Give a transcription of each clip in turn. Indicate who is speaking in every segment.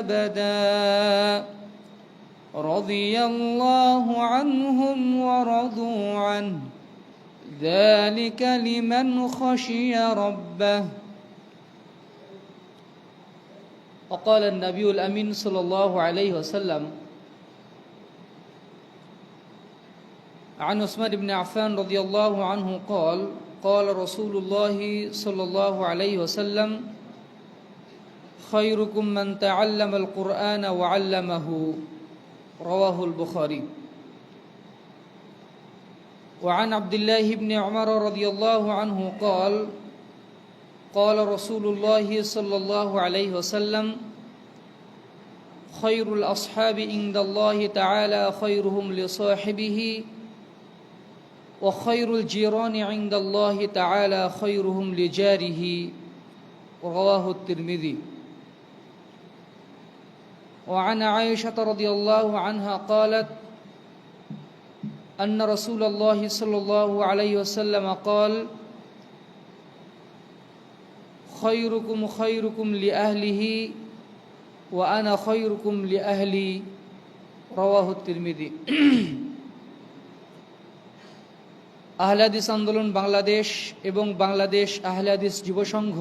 Speaker 1: أبدا رضي الله عنهم ورضوا عنه ذلك لمن خشي ربه وقال النبي الأمين صلى الله عليه وسلم عن عثمان بن عفان رضي الله عنه قال قال رسول الله صلى الله عليه وسلم خيركم من تعلم القرآن وعلمه رواه البخاري وعن عبد الله بن عمر رضي الله عنه قال قال رسول الله صلى الله عليه وسلم خير الأصحاب عند الله تعالى خيرهم لصاحبه وخير الجيران عند الله تعالى خيرهم لجاره رواه الترمذي وعن عائشة رضي الله عنها قالت أن رسول الله صلى الله عليه وسلم قال خيركم خيركم لأهله وأنا خيركم لأهلي رواه الترمذي আহলে হাদিস আন্দোলন বাংলাদেশ এবং বাংলাদেশ আহলে হাদিস যুব সংঘ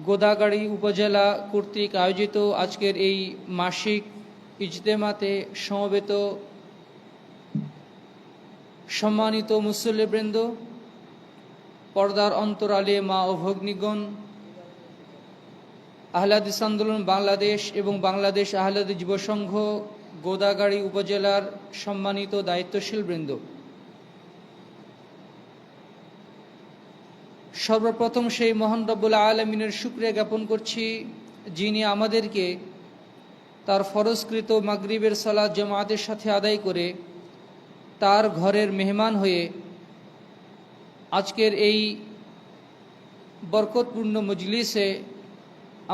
Speaker 1: গোদাগাড়ী উপজেলা কর্তৃক আয়োজিত আজকের এই মাসিক ইজতেমাতে সমবেত সম্মানিত মুসল্লিবৃন্দ, পর্দার অন্তরালে মা ও ভগ্নীগণ, আহলে হাদিস আন্দোলন বাংলাদেশ এবং বাংলাদেশ আহলে হাদিস যুব সংঘ গোদাগাড়ী উপজেলার সম্মানিত দায়িত্বশীল বৃন্দ, সর্বপ্রথম সেই মহান রব্বুল আলামিনের শুকরিয়া জ্ঞাপন করছি, যিনি আমাদেরকে তার ফরজকৃত মাগরিবের সালাত জামাতের সাথে আদায় করে তার ঘরের মেহমান হয়ে আজকের এই বরকতপূর্ণ মজলিসে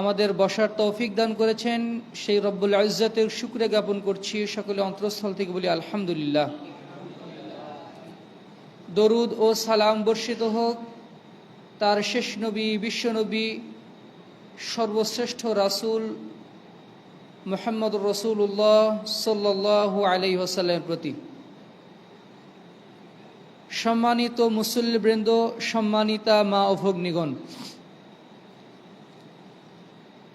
Speaker 1: আমাদের বসার তৌফিক দান করেছেন। সেই রব্বুল ইজ্জতের শুকরিয়া জ্ঞাপন করছি। সকলে অন্তরস্থল থেকে বলি আলহামদুলিল্লাহ। দরুদ ও সালাম বর্ষিত হোক তার শেষ নবী, বিশ্বনবী, সর্বশ্রেষ্ঠ রাসূল মুহাম্মদুর রাসূলুল্লাহ সাল্লাল্লাহু আলাইহি ওয়াসাল্লামের প্রতি। সম্মানিত মুসল্লিবৃন্দ, সম্মানিতা মা ও ভগ্নীগণ,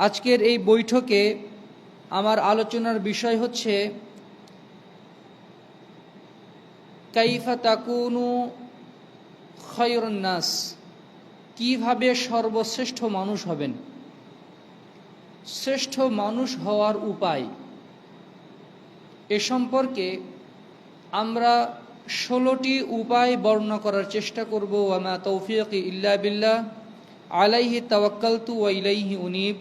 Speaker 1: আজকের এই বৈঠকে আমার আলোচনার বিষয় হচ্ছে কাইফা তাকুনু খায়রুন নাস, কিভাবে সর্বশ্রেষ্ঠ মানুষ হবেন, শ্রেষ্ঠ মানুষ হওয়ার উপায়। এ সম্পর্কে আমরা 16টি উপায় বর্ণনা করার চেষ্টা করব। ওয়া মা তৌফিকি ইল্লা বিল্লাহ, আলাইহি তাওয়াক্কালতু ওয়া ইলাইহি উনীব।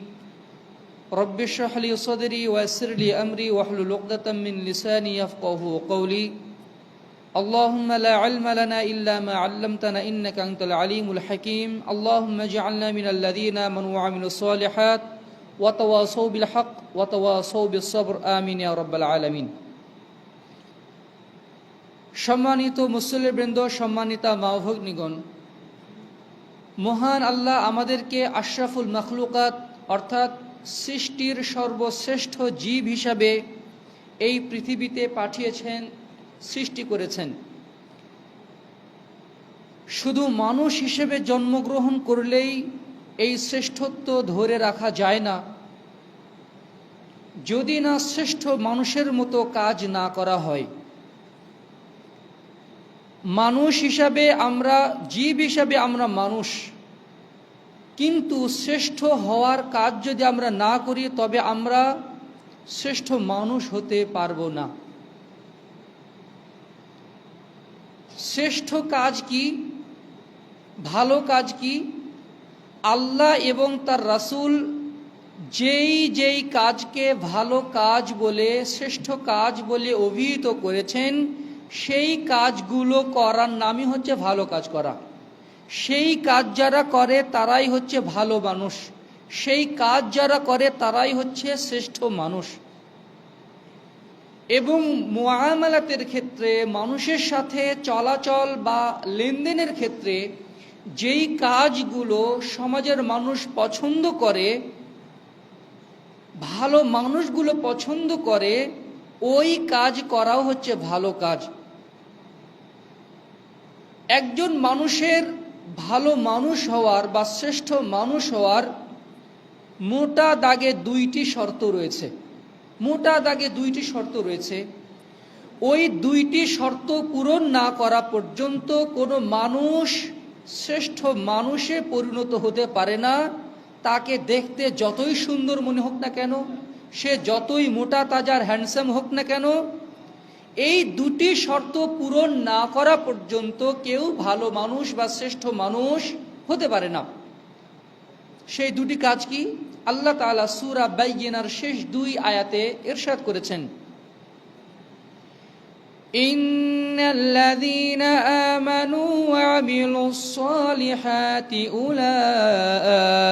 Speaker 1: রব্বি ইশরাহ লি সাদরি ওয়া ইয়াসসির লি আমরি ওয়াহলুল উকদাতাম মিন লিসানি ইয়াফকাহু কওলি। আল্লাহুম্মা লা ইলমা লানা ইল্লা মা 'আল্লামতানা ইন্নাকা আনতাল আলিমুল হাকীম। আল্লাহুম্মা ইজআলনা মিনাল লাযীনা আমানু ওয়া আমিলুস সালিহাত ওয়া তাওয়াসাউ বিল হক ওয়া তাওয়াসাউ বিস সবর। আমিন ইয়া রাব্বাল আলামিন। সম্মানিত মুসল্লিবৃন্দ, সম্মানিতা মা ও ভগ্নীগণ, মহান আল্লাহ আমাদেরকে আশরাফুল মাখলুকাত অর্থাৎ সৃষ্টির সর্বশ্রেষ্ঠ জীব হিসাবে এই পৃথিবীতে পাঠিয়েছেন, সৃষ্টি করেছেন। শুধু মানুষ হিসেবে জন্মগ্রহণ করলেই এই শ্রেষ্ঠত্ব ধরে রাখা যায় না, যদি না শ্রেষ্ঠ মানুষের মতো কাজ না করা হয়। মানুষ হিসাবে আমরা, জীব হিসাবে আমরা মানুষ, কিন্তু শ্রেষ্ঠ হওয়ার কাজ যদি আমরা না করি তবে আমরা শ্রেষ্ঠ মানুষ হতে পারবো না। শ্রেষ্ঠ কাজ কি, ভালো কাজ কি? আল্লাহ এবং তার রাসূল যেই কাজকে ভালো কাজ বলে, শ্রেষ্ঠ কাজ বলে অভিহিত করেছেন, সেই কাজগুলো করার নামই হচ্ছে ভালো কাজ করা। সেই কাজ যারা করে তারাই হচ্ছে ভালো মানুষ, সেই কাজ যারা করে তারাই হচ্ছে শ্রেষ্ঠ মানুষ। এবং মুআমালাতের ক্ষেত্রে, মানুষের সাথে চলাচল বা লেনদেনের ক্ষেত্রে যেই কাজগুলো সমাজের মানুষ পছন্দ করে, ভালো মানুষগুলো পছন্দ করে ওই কাজ করাও হচ্ছে ভালো কাজ। একজন মানুষের ভালো মানুষ হওয়ার বা শ্রেষ্ঠ মানুষ হওয়ার মোটা দাগে দুইটি শর্ত রয়েছে। মোটা দাগে দুইটি শর্ত রয়েছে। ওই দুইটি শর্ত পূরণ না করা পর্যন্ত কোনো মানুষ শ্রেষ্ঠ মানুষে পরিণত হতে পারে না। তাকে দেখতে যতই সুন্দর মনে হোক না কেন, সে যতই মোটা তাজার হ্যান্ডসাম হোক না কেন, এই দুটি শর্ত পূরণ না করা পর্যন্ত কেউ ভালো মানুষ বা শ্রেষ্ঠ মানুষ হতে পারে না। সেই দুটি কাজ কি? আল্লাহ তাআলা সূরা বাইয়িনার শেষ 2 আয়াতে ইরশাদ করেছেন, ইন্নাল্লাযীনা আমানু ওয়া আমিলুস সালিহাতি উলাইকা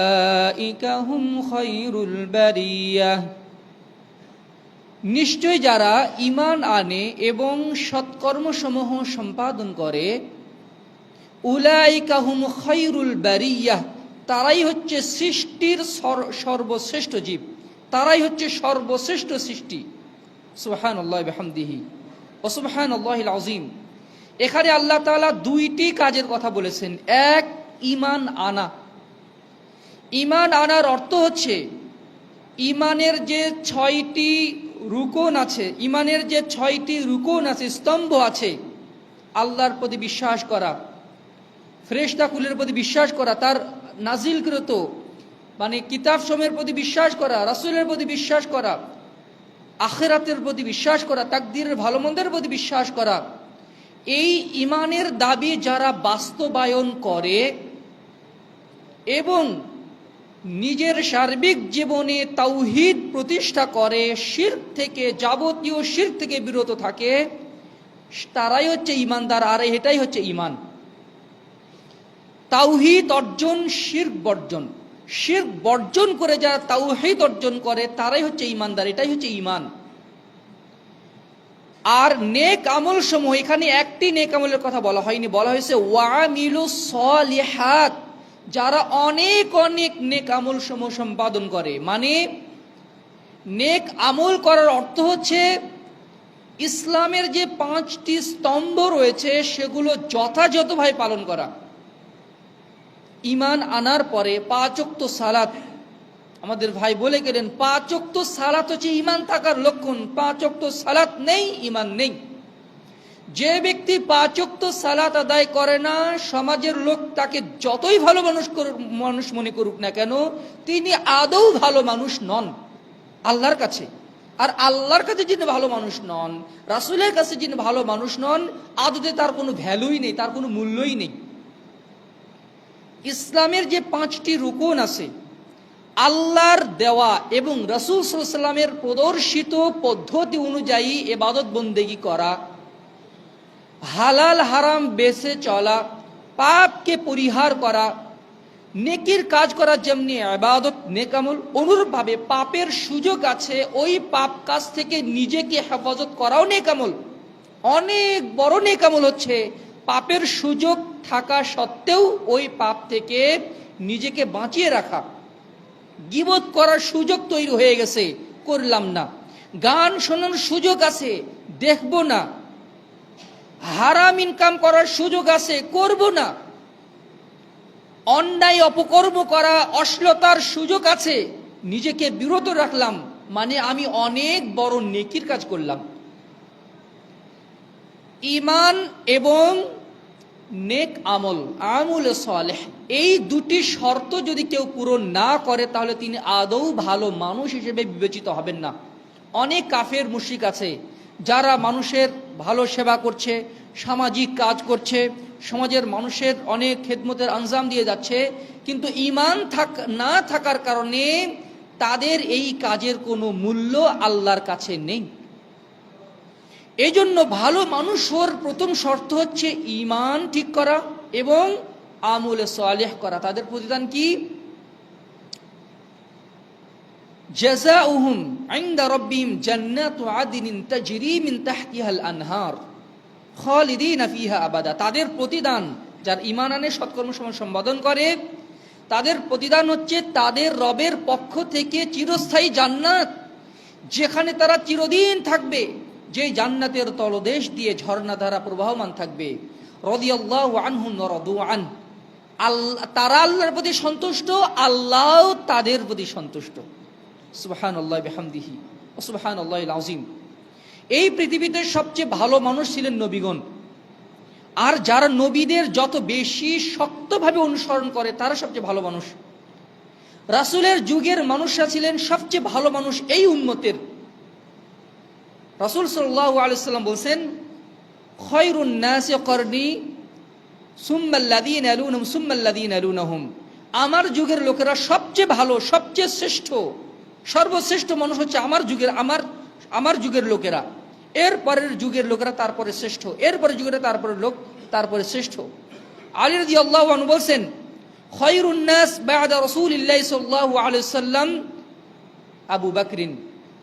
Speaker 1: হুম খায়রুল বারিয়াহ। নিশ্চয় যারা ঈমান আনে এবং সৎকর্মসমূহ সম্পাদন করে, উলাইকা হুম খায়রুল বারিয়াহ, তারাই হচ্ছে সৃষ্টির সর্বশ্রেষ্ঠ জীব, তারাই হচ্ছে সর্বশ্রেষ্ঠ সৃষ্টি। সুবহানাল্লাহি বিহামদিহি ওয়া সুবহানাল্লাহিল আযীম। এখানে আল্লাহ তাআলা দুইটি কাজের কথা বলেছেন। এক, ঈমান আনা। ঈমান আনার অর্থ হচ্ছে ঈমানের যে 6টি রুকন আছে, ঈমানের যে 6টি রুকন আছে, স্তম্ভ আছে, আল্লাহর প্রতি বিশ্বাস করা, ফেরেশতাকুলের প্রতি বিশ্বাস করা, তার নাজিলকৃত মানে কিতাব সমূহের প্রতি বিশ্বাস করা, রাসূলের প্রতি বিশ্বাস করা, আখিরাতের প্রতি বিশ্বাস করা, তাকদীরের ভালো মন্দের প্রতি বিশ্বাস করা। এই ঈমানের দাবি যারা বাস্তবায়ন করে এবং নিজের সার্বিক জীবনে তাওহীদ প্রতিষ্ঠা করে, শিরক থেকে, যাবতীয় শিরক থেকে বিরত থাকে, তারাই হচ্ছে ঈমানদার। আর এটাই হচ্ছে ঈমান। তাওহীদ অর্জন, শিরক বর্জন। শিরক বর্জন করে যারা তাওহীদ অর্জন করে তারাই হচ্ছে ঈমানদার। এটাই হচ্ছে ঈমান। আর নেক আমল সমূহ, এখানে একটি নেক আমলের কথা বলা হয়নি, বলা হয়েছে ওয়ামিলুস সালিহাত, যারা অনেক অনেক নেক আমল সমূহ সম্পাদন করে। মানে নেক আমল করার অর্থ হচ্ছে ইসলামের যে 5টি স্তম্ভ রয়েছে সেগুলো যথাযথভাবে পালন করা। ঈমান আনার পরে 5 ওয়াক্ত সালাত, আমাদের ভাই বলে গেলেন 5 ওয়াক্ত সালাত হচ্ছে ঈমান থাকার লক্ষণ। 5 ওয়াক্ত সালাত নেই, ঈমান নেই। যে ব্যক্তি 5 ওয়াক্ত সালাত আদায় করে না, সমাজের লোক তাকে যতই ভালো মানুষ মনে করুক না কেন, তিনি আদৌ ভালো মানুষ নন আল্লাহর কাছে। আর আল্লাহর কাছে যিনি ভালো মানুষ নন, রাসূলের কাছে যিনি ভালো মানুষ নন, আদতে তার কোনো ভ্যালুই নেই, তার কোনো মূল্যই নেই। ইসলামের যে 5টি রুকন আছে, আল্লাহর দেওয়া এবং রাসূল সাল্লাল্লাহু আলাইহি ওয়াসাল্লামের প্রদর্শিত পদ্ধতি অনুযায়ী ইবাদত বন্দেগী করা, হালাল হারাম বেছে চলা, পাপকে পরিহার করা, নেকির কাজ করা, যেমনি ইবাদত নেক আমল, অনুরূপভাবে পাপের সুযোগ আছে, ওই পাপ কাজ থেকে নিজেকে হেফাজত করাও নেক আমল। অনেক বড় নেক আমল হচ্ছে পাপের সুযোগ থাকা সত্ত্বেও ওই পাপ থেকে নিজেকে বাঁচিয়ে রাখা। গীবত করার সুযোগ তৈরি হয়ে গেছে, করলাম না। গান শোনার সুযোগ আছে, দেখব না। হারাম ইনকাম করার সুযোগ আছে, করব না। অন্যায় অপকর্ম করা, অশ্লীলতার সুযোগ আছে, নিজেকে বিরত রাখলাম, মানে আমি অনেক বড় নেকির কাজ করলাম। ঈমান এবং নেক আমল, আমলে সালেহ, এই দুটি শর্ত যদি কেউ পূরণ না করে তাহলে তিনি আদৌ ভালো মানুষ হিসেবে বিবেচিত হবেন না। অনেক কাফের মুশরিক আছে যারা মানুষের ভালো সেবা করছে, সামাজিক কাজ করছে, সমাজের মানুষের অনেক খেদমতের আঞ্জাম দিয়ে যাচ্ছে, কিন্তু ঈমান না থাকার কারণে তাদের এই কাজের কোনো মূল্য আল্লাহর কাছে নেই। এই জন্য ভালো মানুষ হওয়ার প্রথম শর্ত হচ্ছে ঈমান ঠিক করা এবং আমলে সালেহ করা। তাদের প্রতিদান কি? জাযাউহুম ইনদা রাব্বিহিম জান্নাতু আদনিন তাজরি মিন তাহতিহাল আনহার খালিদিনা ফিহা আবাদা। তাদের প্রতিদান, যার ঈমান আনে, সৎকর্ম সম্পাদন করে, তাদের প্রতিদান হচ্ছে তাদের রবের পক্ষ থেকে চিরস্থায়ী জান্নাত, যেখানে তারা চিরদিন থাকবে, যে জান্নাতের তলদেশ দিয়ে ঝর্ণাধারা প্রবাহমান থাকবে। রাদিয়াল্লাহু আনহুম ওয়া রাদু আন, আল্লাহ তারা আল্লাহর প্রতি সন্তুষ্ট, আল্লাহ তাদের প্রতি সন্তুষ্ট। সুবহানাল্লাহি ওয়া বিহামদিহি ওয়া সুবহানাল্লাহিল আযীম। এই পৃথিবীতে সবচেয়ে ভালো মানুষ ছিলেন নবীগণ, আর যারা নবীদের যত বেশি শক্তভাবে অনুসরণ করে তারা সবচেয়ে ভালো মানুষ। রাসূলের যুগের মানুষরা ছিলেন সবচেয়ে ভালো মানুষ এই উম্মতের। রাসূল সাল্লাল্লাহু আলাইহি ওয়াসাল্লাম বলেন, খায়রুন নাসি করনি সুম্মাল্লাযীনা ইয়ালুনহুম সুম্মাল্লাযীনা ইয়ালুনহুম, আমার যুগের লোকেরা সবচেয়ে ভালো, সবচেয়ে শ্রেষ্ঠ, সর্বশ্রেষ্ঠ মানুষ হচ্ছে আমার যুগের লোকেরা। এরপরের যুগের লোকেরা তারপরে শ্রেষ্ঠ, এরপরে যুগের তারপরে লোক তারপরে শ্রেষ্ঠ। আলী রাদিয়াল্লাহু আনহু বলেন, খায়রুন নাস বা'দা রাসূলিল্লাহি সাল্লাল্লাহু আলাইহি ওয়াসাল্লাম আবু বকরিন,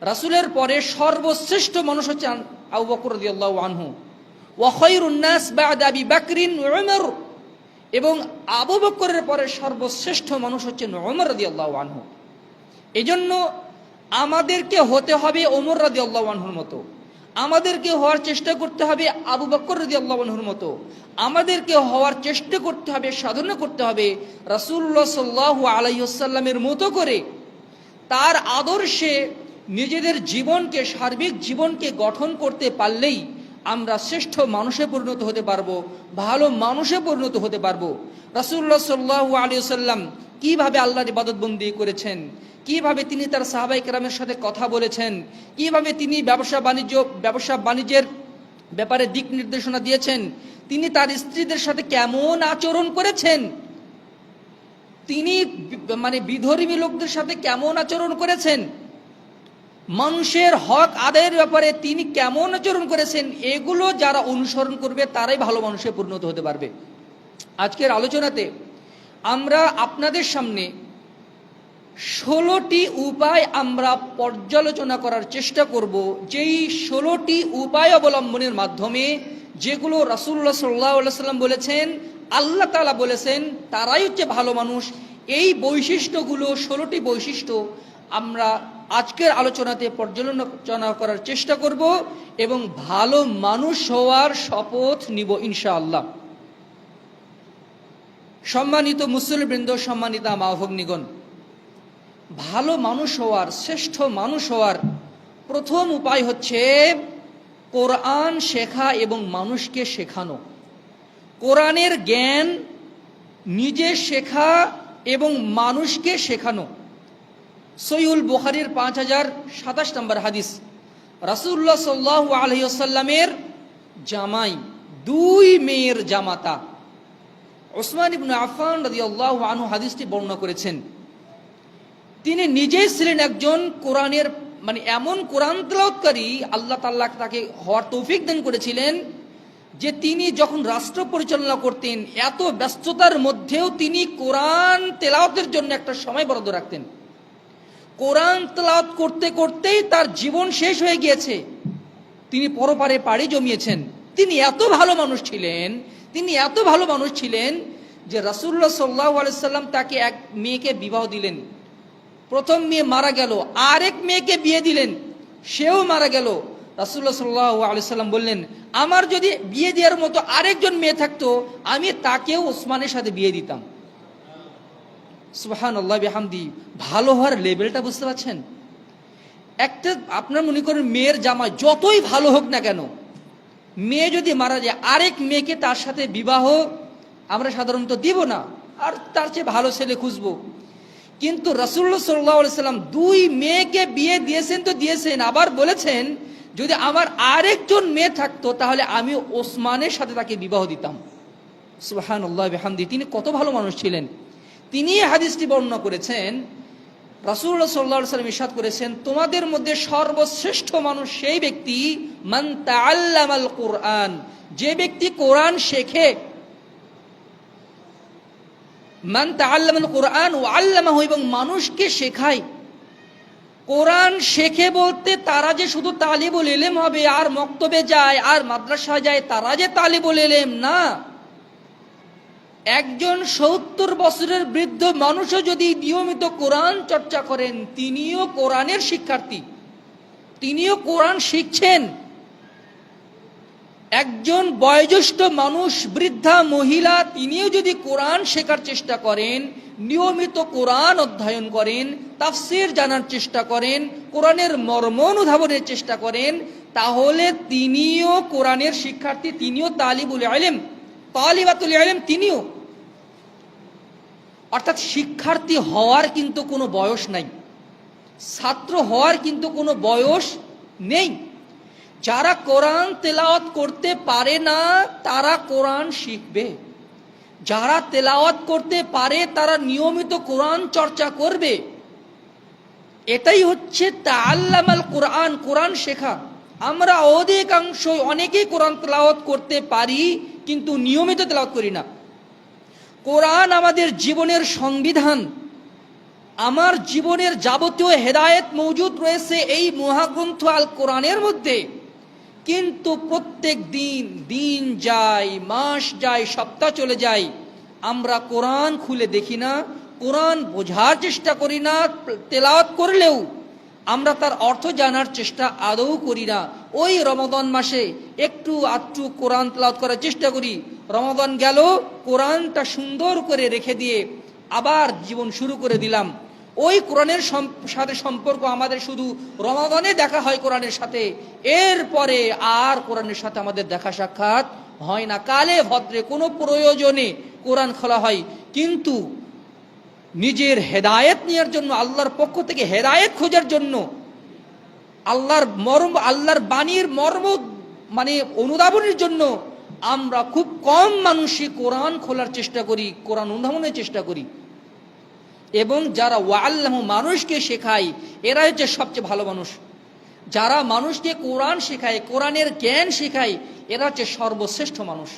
Speaker 1: রাসূলের পরে সর্বশ্রেষ্ঠ মানুষ হচ্ছে আবু বকর রাদিয়াল্লাহু আনহু। ওয়া খায়রুন নাস বা'দা আবি বকরিন উমর, এবং আবু বকরের পরে সর্বশ্রেষ্ঠ মানুষ হচ্ছেন ওমর রাদিয়াল্লাহু আনহু। এজন্য আমাদেরকে হতে হবে ওমর রাদিয়াল্লাহু আনহুর মতো, আমাদেরকে হওয়ার চেষ্টা করতে হবে আবু বকর রাদিয়াল্লাহু আনহুর মতো, আমাদেরকে হওয়ার চেষ্টা করতে হবে, সাধনা করতে হবে রাসূলুল্লাহ সাল্লাল্লাহু আলাইহি ওয়াসাল্লামের মতো করে। তার আদর্শে নিজেদের জীবনকে, সার্বিক জীবনকে গঠন করতে পারলেই আমরা শ্রেষ্ঠ মানুষে পরিণত হতে পারবো, ভালো মানুষে পরিণত হতে পারবো। রাসূলুল্লাহ সাল্লাল্লাহু আলাইহি ওয়াসাল্লাম কিভাবে আল্লাহর ইবাদতবন্দি করেছেন, কিভাবে তিনি তার সাহাবায়ে কেরামের সাথে কথা বলেছেন, কিভাবে তিনি ব্যবসা বাণিজ্যের ব্যাপারে দিক নির্দেশনা দিয়েছেন, তিনি তার স্ত্রীদের সাথে কেমন আচরণ করেছেন, তিনি বিধর্মী লোকদের সাথে কেমন আচরণ করেছেন, মানুষের হক আদায়ের ব্যাপারে তিনি কেমন আচরণ করেছেন, এগুলো যারা অনুসরণ করবে তারাই ভালো মানুষে পরিণত হতে পারবে। আজকের আলোচনাতে আমরা আপনাদের সামনে 16টি উপায় আমরা পর্যালোচনা করার চেষ্টা করব, যেই 16টি উপায় অবলম্বনের মাধ্যমে, যেগুলো রাসূলুল্লাহ সাল্লাল্লাহু আলাইহি ওয়াসাল্লাম বলেছেন, আল্লাহ তাআলা বলেছেন, তারাই হচ্ছে ভালো মানুষ। এই বৈশিষ্ট্যগুলো, 16টি বৈশিষ্ট্য আমরা আজকের আলোচনাতে পর্যালোচনা করার চেষ্টা করব এবং ভালো মানুষ হওয়ার শপথ নিব ইনশাআল্লাহ। সম্মানিত মুসলিমবৃন্দ, সম্মানিত মা ভগ্নীগণ, ভালো মানুষ হওয়ার, শ্রেষ্ঠ মানুষ হওয়ার প্রথম উপায় হচ্ছে কোরআন শেখা এবং মানুষকে শেখানো। কোরআনের জ্ঞান নিজে শেখা এবং মানুষকে শেখানো। সহিহুল বুখারীর 5027 নম্বর হাদিস, রাসূলুল্লাহ সাল্লাল্লাহু আলাইহি ওয়াসাল্লামের জামাই, 2 মেয়ের জামাতা উসমান ইবনে আফফান রাদিয়াল্লাহু আনহু হাদিসটি বর্ণনা করেছেন। তিনি নিজেই ছিলেন একজন কোরআনের এমন কোরআন তেলাওয়াতকারী, আল্লাহ তাআলা তাকে হওয়ার তৌফিক দান করেছিলেন যে তিনি যখন রাষ্ট্র পরিচালনা করতেন, এত ব্যস্ততার মধ্যেও তিনি কোরআন তেলাওয়াতের জন্য একটা সময় বরাদ্দ রাখতেন। কোরআন তেলাওয়াত করতে করতেই তার জীবন শেষ হয়ে গিয়েছে, তিনি পরপারে পাড়ি জমিয়েছেন। তিনি এত ভালো মানুষ ছিলেন যে রাসূলুল্লাহ সাল্লাল্লাহু আলাইহি ওয়াসাল্লাম তাকে এক মেয়েকে বিবাহ দিলেন। প্রথম মেয়ে মারা গেল, আরেক মেয়েকে বিয়ে দিলেন, সেও মারা গেল। রাসূলুল্লাহ সাল্লাল্লাহু আলাইহি ওয়াসাল্লাম বললেন, আমার যদি বিয়ে দেওয়ার মতো আরেকজন মেয়ে থাকতো, আমি তাকেও ওসমানের সাথে বিয়ে দিতাম। সুবহানাল্লাহ বিহামদি। ভালো হওয়ার লেভেলটা বুঝতে পারছেন? একটা আপনার মনে করেন মেয়ের জামাই যতই ভালো হোক না কেন, মেয়ে যদি মারা যায়, আরেক মেয়েকে তার সাথে বিবাহ আমরা সাধারণত দিব না, আর তার চেয়ে ভালো ছেলে খুঁজবো। কিন্তু রাসূলুল্লাহ সাল্লাল্লাহু আলাইহি ওয়াসাল্লাম 2 মেয়েকে বিয়ে দিয়েছেন তো দিয়েছেন, আবার বলেছেন যদি আমার আরেকজন মেয়ে থাকতো তাহলে আমি ওসমানের সাথে তাকে বিবাহ দিতাম। সুবহানাল্লাহ বিহামদি। তিনি কত ভালো মানুষ ছিলেন। তিনি হাদিসটি বর্ণনা করেছেন, রাসূলুল্লাহ সাল্লাল্লাহু আলাইহি ওয়াসাল্লাম ইরশাদ করেছেন, তোমাদের মধ্যে সর্বশ্রেষ্ঠ মানুষ সেই ব্যক্তি মান তাআল্লামাল কুরআন, যে ব্যক্তি কোরআন শেখে। মান তাআল্লামাল কুরআন ওয়া আল্লামাহু, এবং মানুষকে শেখায়। কোরআন শেখে বলতে তারা যে শুধু তালিবুল ইলম হবে আর মক্তবে যায় আর মাদ্রাসায় যায়, তারা যে তালিবুল ইলম না। একজন 70 বছরের বৃদ্ধ মানুষও যদি নিয়মিত কোরআন চর্চা করেন, তিনিও কোরআনের শিক্ষার্থী, তিনিও কোরআন শিখছেন। একজন বয়োজ্যেষ্ঠ মানুষ, বৃদ্ধা মহিলা, তিনিও যদি কোরআন শেখার চেষ্টা করেন, নিয়মিত কোরআন অধ্যয়ন করেন, তাফসীর জানার চেষ্টা করেন, কোরআনের মর্ম অনুধাবনের চেষ্টা করেন, তাহলে তিনিও কোরআনের শিক্ষার্থী, তিনিও তালিবুল ইলম, তালিবাতুল ইলম, তিনিও। অর্থাৎ শিক্ষার্থী হওয়ার কিন্তু কোনো বয়স নাই, ছাত্র হওয়ার কিন্তু কোনো বয়স নেই। যারা কোরআন তেলাওয়াত করতে পারে না তারা কোরআন শিখবে, যারা তেলাওয়াত করতে পারে তারা নিয়মিত কোরআন চর্চা করবে। এটাই হচ্ছে তাআল্লামাল কোরআন, কোরআন শেখা। আমরা অধিকাংশই অনেকেই কোরআন তেলাওয়াত করতে পারি কিন্তু নিয়মিত তেলাওয়াত করি না। কোরআন আমাদের জীবনের সংবিধান, আমার জীবনের যাবতীয় হেদায়েত মওজুদ রয়েছে এই মহাগ্রন্থ আল কোরআনের মধ্যে। কিন্তু প্রত্যেক দিন, দিন যায়, মাস যায়, সপ্তাহ চলে যায়, আমরা কোরআন খুলে দেখি না, কোরআন বোঝার চেষ্টা করি না, তেলাওয়াত করলেও আমরা তার অর্থ জানার চেষ্টা আদৌ করি না। ওই রমাদান মাসে একটু আধটু কোরআন তেলাওয়াত করার চেষ্টা করি, রমাদান গেল, কোরআনটা সুন্দর করে রেখে দিয়ে আবার জীবন শুরু করে দিলাম। ওই কোরআনের সাথে সম্পর্ক আমাদের শুধু রমাদানে দেখা হয় কোরআনের সাথে, এরপরে আর কোরআনের সাথে আমাদের দেখা সাক্ষাৎ হয় না। কালে ভদ্রে কোনো প্রয়োজনে কোরআন খোলা হয়, কিন্তু নিজের হেদায়েত নেওয়ার জন্য, আল্লাহর পক্ষ থেকে হেদায়েত খোঁজার জন্য, আল্লাহর মর্ম, আল্লাহর বাণীর মর্ম মানে অনুধাবনের জন্য আমরা খুব কম মানুষই কোরআন খোলার চেষ্টা করি, কোরআন অনুধাবনের চেষ্টা করি। এবং যারা ওয়াল্লাহু, মানুষকে শেখায়, এরা হচ্ছে সবচেয়ে ভালো মানুষ। যারা মানুষকে কোরআন শেখায়, কোরআনের জ্ঞান শেখায়, এরা হচ্ছে সর্বশ্রেষ্ঠ মানুষ।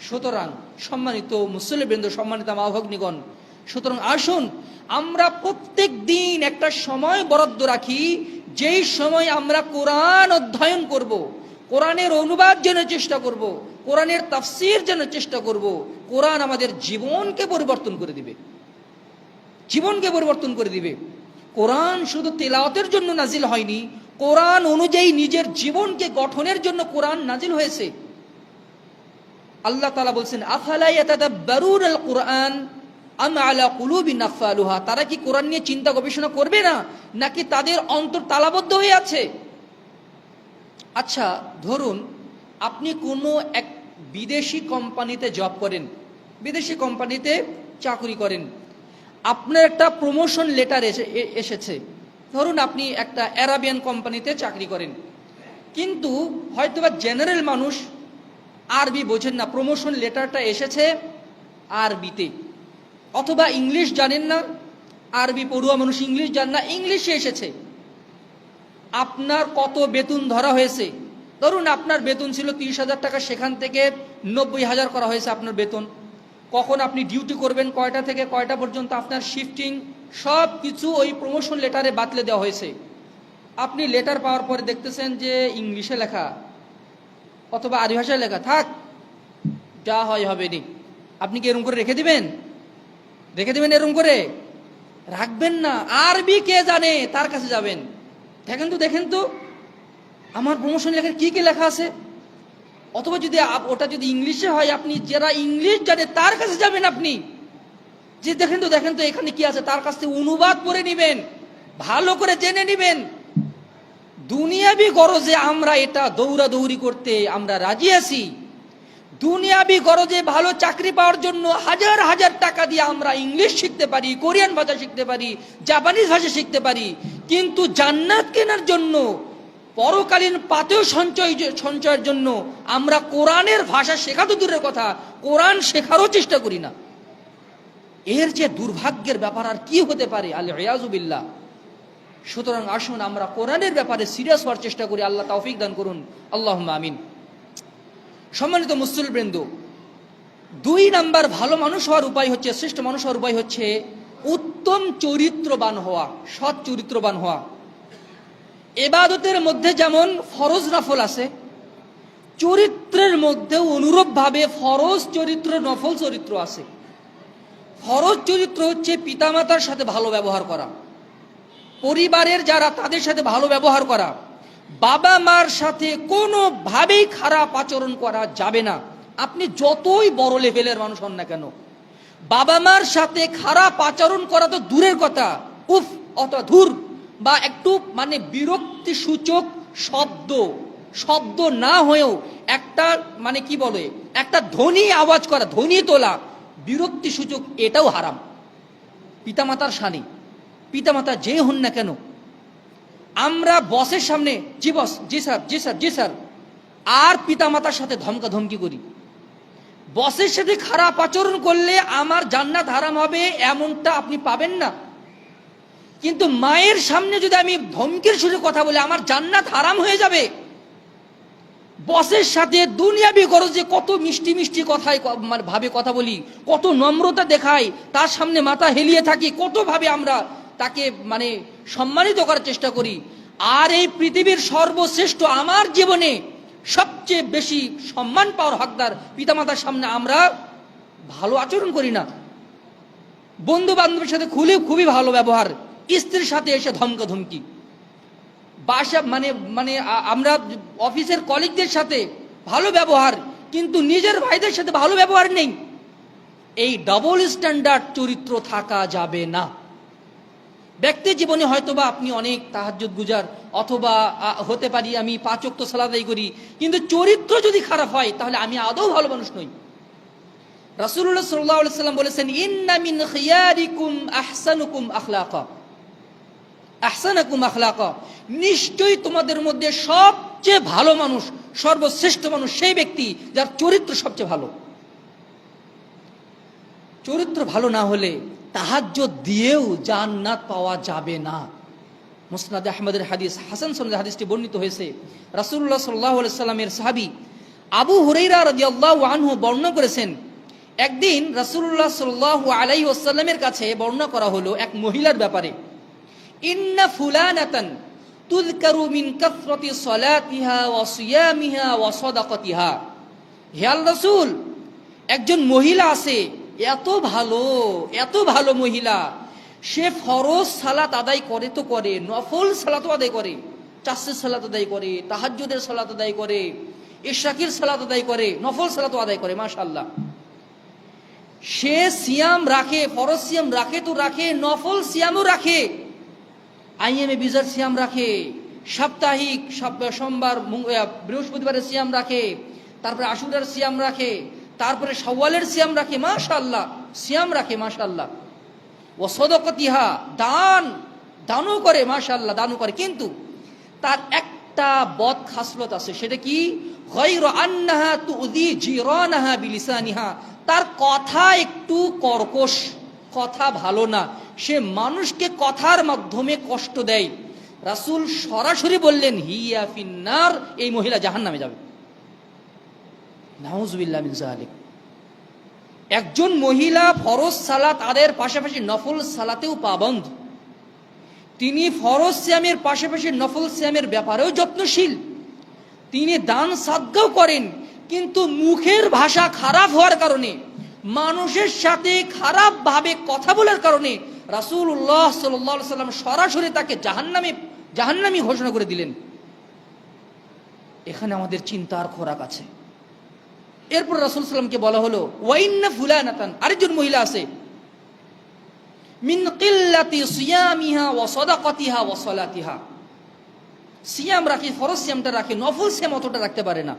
Speaker 1: সুতরাং সম্মানিত মুসল্লিবৃন্দ, সম্মানিত মা ভগ্নীগণ, সুতরাং আসুন আমরা প্রত্যেক দিন একটা সময় বরাদ্দ রাখি, যেই সময় আমরা কোরআন অধ্যয়ন করব, কোরআনের অনুবাদ জানার চেষ্টা করব, কোরআনের তাফসীর জানার চেষ্টা করব। কোরআন আমাদের জীবনকে পরিবর্তন করে দিবে, জীবনকে পরিবর্তন করে দিবে। কোরআন শুধু তেলাওয়াতের জন্য নাজিল হয়নি, কোরআন অনুযায়ী নিজের জীবনকে গঠনের জন্য কোরআন নাজিল হয়েছে। আল্লাহ তাআলা বলছেন, আফালা ইয়াতাদাব্বারুনাল কুরআন আম আলা কুলুবিন আকফালুহা, তারা কি কোরআন নিয়ে চিন্তা গবেষণা করবে না, নাকি তাদের অন্তর তালাবদ্ধ হয়ে আছে? আচ্ছা, ধরুন আপনি কোনো এক বিদেশি কোম্পানিতে জব করেন, বিদেশি কোম্পানিতে চাকরি করেন, আপনার একটা প্রমোশন লেটার এসেছে। ধরুন আপনি একটা আরাবিয়ান কোম্পানিতে চাকরি করেন, কিন্তু হয়তোবা জেনারেল মানুষ আরবি বোঝেন না, প্রমোশন লেটারটা এসেছে আরবিতে, অথবা ইংলিশ জানেন না, আরবি পড়ুয়া মানুষ ইংলিশ জান না, ইংলিশে এসেছে। আপনার কত বেতন ধরা হয়েছে? ধরুন আপনার বেতন ছিল 30,000 টাকা, সেখান থেকে 90,000 করা হয়েছে আপনার বেতন। কখন আপনি ডিউটি করবেন, কয়টা থেকে কয়টা পর্যন্ত, আপনার শিফটিং, সব কিছু ওই প্রমোশন লেটারে বাতলে দেওয়া হয়েছে। আপনি লেটার পাওয়ার পরে দেখতেছেন যে ইংলিশে লেখা অথবা আরবি ভাষায় লেখা, থাক যা হয় হবে নি। আপনি কি এরকম করে রেখে দিবেন? রেখে দিবেন এরকম করে? রাখবেন না। আরবি কে জানে, তার কাছে যাবেন, দেখেন তো আমার প্রমোশন লেখার কি কি লেখা আছে। অথবা যদি ওটা যদি ইংলিশে হয়, আপনি যারা ইংলিশ জানে তার কাছে যাবেন, আপনি যে দেখেন তো এখানে কি আছে, তার কাছ থেকে অনুবাদ করে নিবেন, ভালো করে জেনে নিবেন। দুনিয়াবি গরজে আমরা এটা দৌড়াদৌড়ি করতে আমরা রাজি আছি, দুনিয়াবি গরজে ভালো চাকরি পাওয়ার জন্য হাজার হাজার টাকা দিয়ে আমরা ইংলিশ শিখতে পারি, কোরিয়ান ভাষা শিখতে পারি, জাপানিজ ভাষা শিখতে পারি, কিন্তু জান্নাত কেনার জন্য, পরকালীন পাতেও সঞ্চয়ের জন্য আমরা কোরআনের ভাষা শেখা তো দূরের কথা, কোরআন শেখারও চেষ্টা করি না। এর যে দুর্ভাগ্যের ব্যাপার আর কি হতে পারে, আল-ইয়াযু বিল্লাহ। সুতরাং আসুন আমরা কোরআনের ব্যাপারে সিরিয়াস হওয়ার চেষ্টা করি। আল্লাহ তৌফিক দান করুন, আল্লাহুম্মা আমিন। সম্মানিত মুসলিমবৃন্দ, 2 নাম্বার ভালো মানুষ হওয়ার উপায় হচ্ছে, শ্রেষ্ঠ মানুষ হওয়ার উপায় হচ্ছে উত্তম চরিত্রবান হওয়া, সৎ চরিত্রবান হওয়া। ইবাদতের মধ্যে যেমন ফরজ নফল আছে, চরিত্রের মধ্যেও অনুরূপভাবে ফরজ চরিত্র, নফল চরিত্র আছে। ফরজ চরিত্র হচ্ছে পিতামাতার সাথে ভালো ব্যবহার করা, পরিবারের যারা তাদের সাথে ভালো ব্যবহার করা। বাবা মার সাথে কোনোভাবেই খারাপ আচরণ করা যাবে না, আপনি যতই বড় লেভেলের মানুষ হন না কেন। বাবা মার সাথে খারাপ আচরণ করা তো দূরের কথা, উফ অথবা ধুর বা একটু মানে বিরক্তি সূচক শব্দ না হয়েও একটা মানে কি বলে, একটা ধ্বনি আওয়াজ করা, ধ্বনি তোলা বিরক্তি সূচক, এটাও হারাম। পিতামাতার শানে, পিতামাতা যে হন না কেন, আমরা বসের সামনে জি বস, জি স্যার, জি স্যার, জি স্যার, আর পিতামাতার সাথে ধমকাধমকি করি। বসের সাথে খারাপ আচরণ করলে আমার জান্নাত হারাম হবে এমনটা আপনি পাবেন না। কিন্তু মায়ের সামনে যদি আমি ধমকের সুরে কথা বলি আমার জান্নাত হারাম হয়ে যাবে। বসের সাথে দুনিয়াবি গরজে কত মিষ্টি মিষ্টি কথায় মানে ভাবে কথা বলি, কত নম্রতা দেখাই, তার সামনে মাথা হেলিয়ে থাকি, কত ভাবে আমরা তাকে মানে সম্মানিত করার চেষ্টা করি। আর এই পৃথিবীর সর্বশ্রেষ্ঠ, আমার জীবনে সবচেয়ে বেশি সম্মান পাওয়ার হকদার পিতামাতার সামনে আমরা ভালো আচরণ করি না। বন্ধু বান্ধবের সাথে খুবই ভালো ব্যবহার, স্ত্রীর সাথে এসে ধমকাধমকি, বাসা মানে মানে আমরা অফিসের কলিগদের সাথে ভালো ব্যবহার, কিন্তু নিজের ভাইদের সাথে ভালো ব্যবহার নেই। এই ডাবল স্ট্যান্ডার্ড চরিত্র থাকা যাবে না। ব্যক্তি জীবনে হয়তোবা আপনি অনেক তাহাজ্জুদ গুজার, অথবা হতে পারি আমি 5 ওয়াক্ত সালাত আদায় করি, কিন্তু চরিত্র যদি খারাপ হয় তাহলে আমি আদৌ ভালো মানুষ নই। রাসূলুল্লাহ সাল্লাল্লাহু আলাইহি ওয়াসাল্লাম বলেছেন, ইন্না মিন খিয়ারিকুম আহসানুকুম আখলাকা, আহসানাকুম আখলাকা, নিশ্চয়ই তোমাদের মধ্যে সবচেয়ে ভালো মানুষ, সর্বশ্রেষ্ঠ মানুষ সেই ব্যক্তি যার চরিত্র সবচেয়ে ভালো। চরিত্র ভালো না হলে তাহাজ্জুদ দিয়েও জান্নাত পাওয়া যাবে না। মুসনাদে আহমদের হাদিস, হাসান সনদে হাদিসটি বর্ণিত হয়েছে। রাসূলুল্লাহ সাল্লাল্লাহু আলাইহি সাল্লামের সাহাবী আবু হুরায়রা রাদিয়াল্লাহু আনহু বর্ণনা করেছেন, একদিন রাসূলুল্লাহ সাল্লাল্লাহু আলাইহি ওয়াসাল্লামের কাছে বর্ণনা করা হলো এক মহিলার ব্যাপারে। ইন্না ফুলানাতান তুযকারু মিন কাসরাতি সালাতিহা ওয়া সিয়ামিহা ওয়া সাদাকাতিহা। হে আল্লাহর রাসূল, একজন মহিলা আছে, এত ভালো মহিলা, সে ফরজ সালাত আদায় করে তো করে, নফল সালাতও আদায় করে, চাষের সালাত আদায় করে, তাহাজ্জুদের সালাত আদায় করে, ইশরাকের সালাত আদায় করে, নফল সালাতও আদায় করে, মাশাআল্লাহ। সে সিয়াম রাখে, ফরজ সিয়াম রাখে তো রাখে, নফল সিয়ামও রাখে, আইএমএ বিজার সিয়াম রাখে, সাপ্তাহিক সোমবার বৃহস্পতিবারের সিয়াম রাখে, তারপরে আশুরার সিয়াম রাখে, তারপরে শাওয়ালের সিয়াম রাখে, মাশাআল্লাহ, সিয়াম রাখে, মাশাআল্লাহ। ও সাদাকাতিহা, দানও করে, মাশাআল্লাহ, দানও করে। কিন্তু তার একটা বদ খাসলত আছে, সেটা কি? গায়রু আন্নাহা তুযি জিরানাহা বিলিসানিহা, তার কথা একটু কর্কশ, কথা ভালো না, সে মানুষকে কথার মাধ্যমে কষ্ট দেয়। রাসূল সরাসরি বললেন, হিয়া ফিন্নার, এই মহিলা জাহান্নামে যাবে। নাউযুবিল্লাহ মিন যালিক। একজন মহিলা ফরজ সালাত আদায়ের পাশাপাশি নফল সালাতেও পাবন্ধ, তিনি ফরজ সিয়ামের পাশাপাশি নফল সিয়ামের ব্যাপারেও যত্নশীল, তিনি দান সাদগাও করেন, কিন্তু মুখের ভাষা খারাপ হওয়ার কারণে, মানুষের সাথে খারাপ ভাবে কথা বলার কারণে রাসূলুল্লাহ সাল্লাল্লাহু আলাইহি ওয়াসাল্লাম সরাসরি তাকে জাহান্নামী ঘোষণা করে দিলেন। এখানে আমাদের চিন্তার খোরাক আছে। এরপর রাসূল সাল্লামকে বলা হলো, ওয়াইন্না ফুলানাতান, আরেকজন মহিলা আছে, মিন কিল্লাতি সিয়ামিহা ওয়া সাদাকাতিহা ওয়া সালাতিহা, সিয়াম রাখে, ফরজ সিয়ামটা রাখে, নফল সিয়াম অতটা রাখতে পারে না।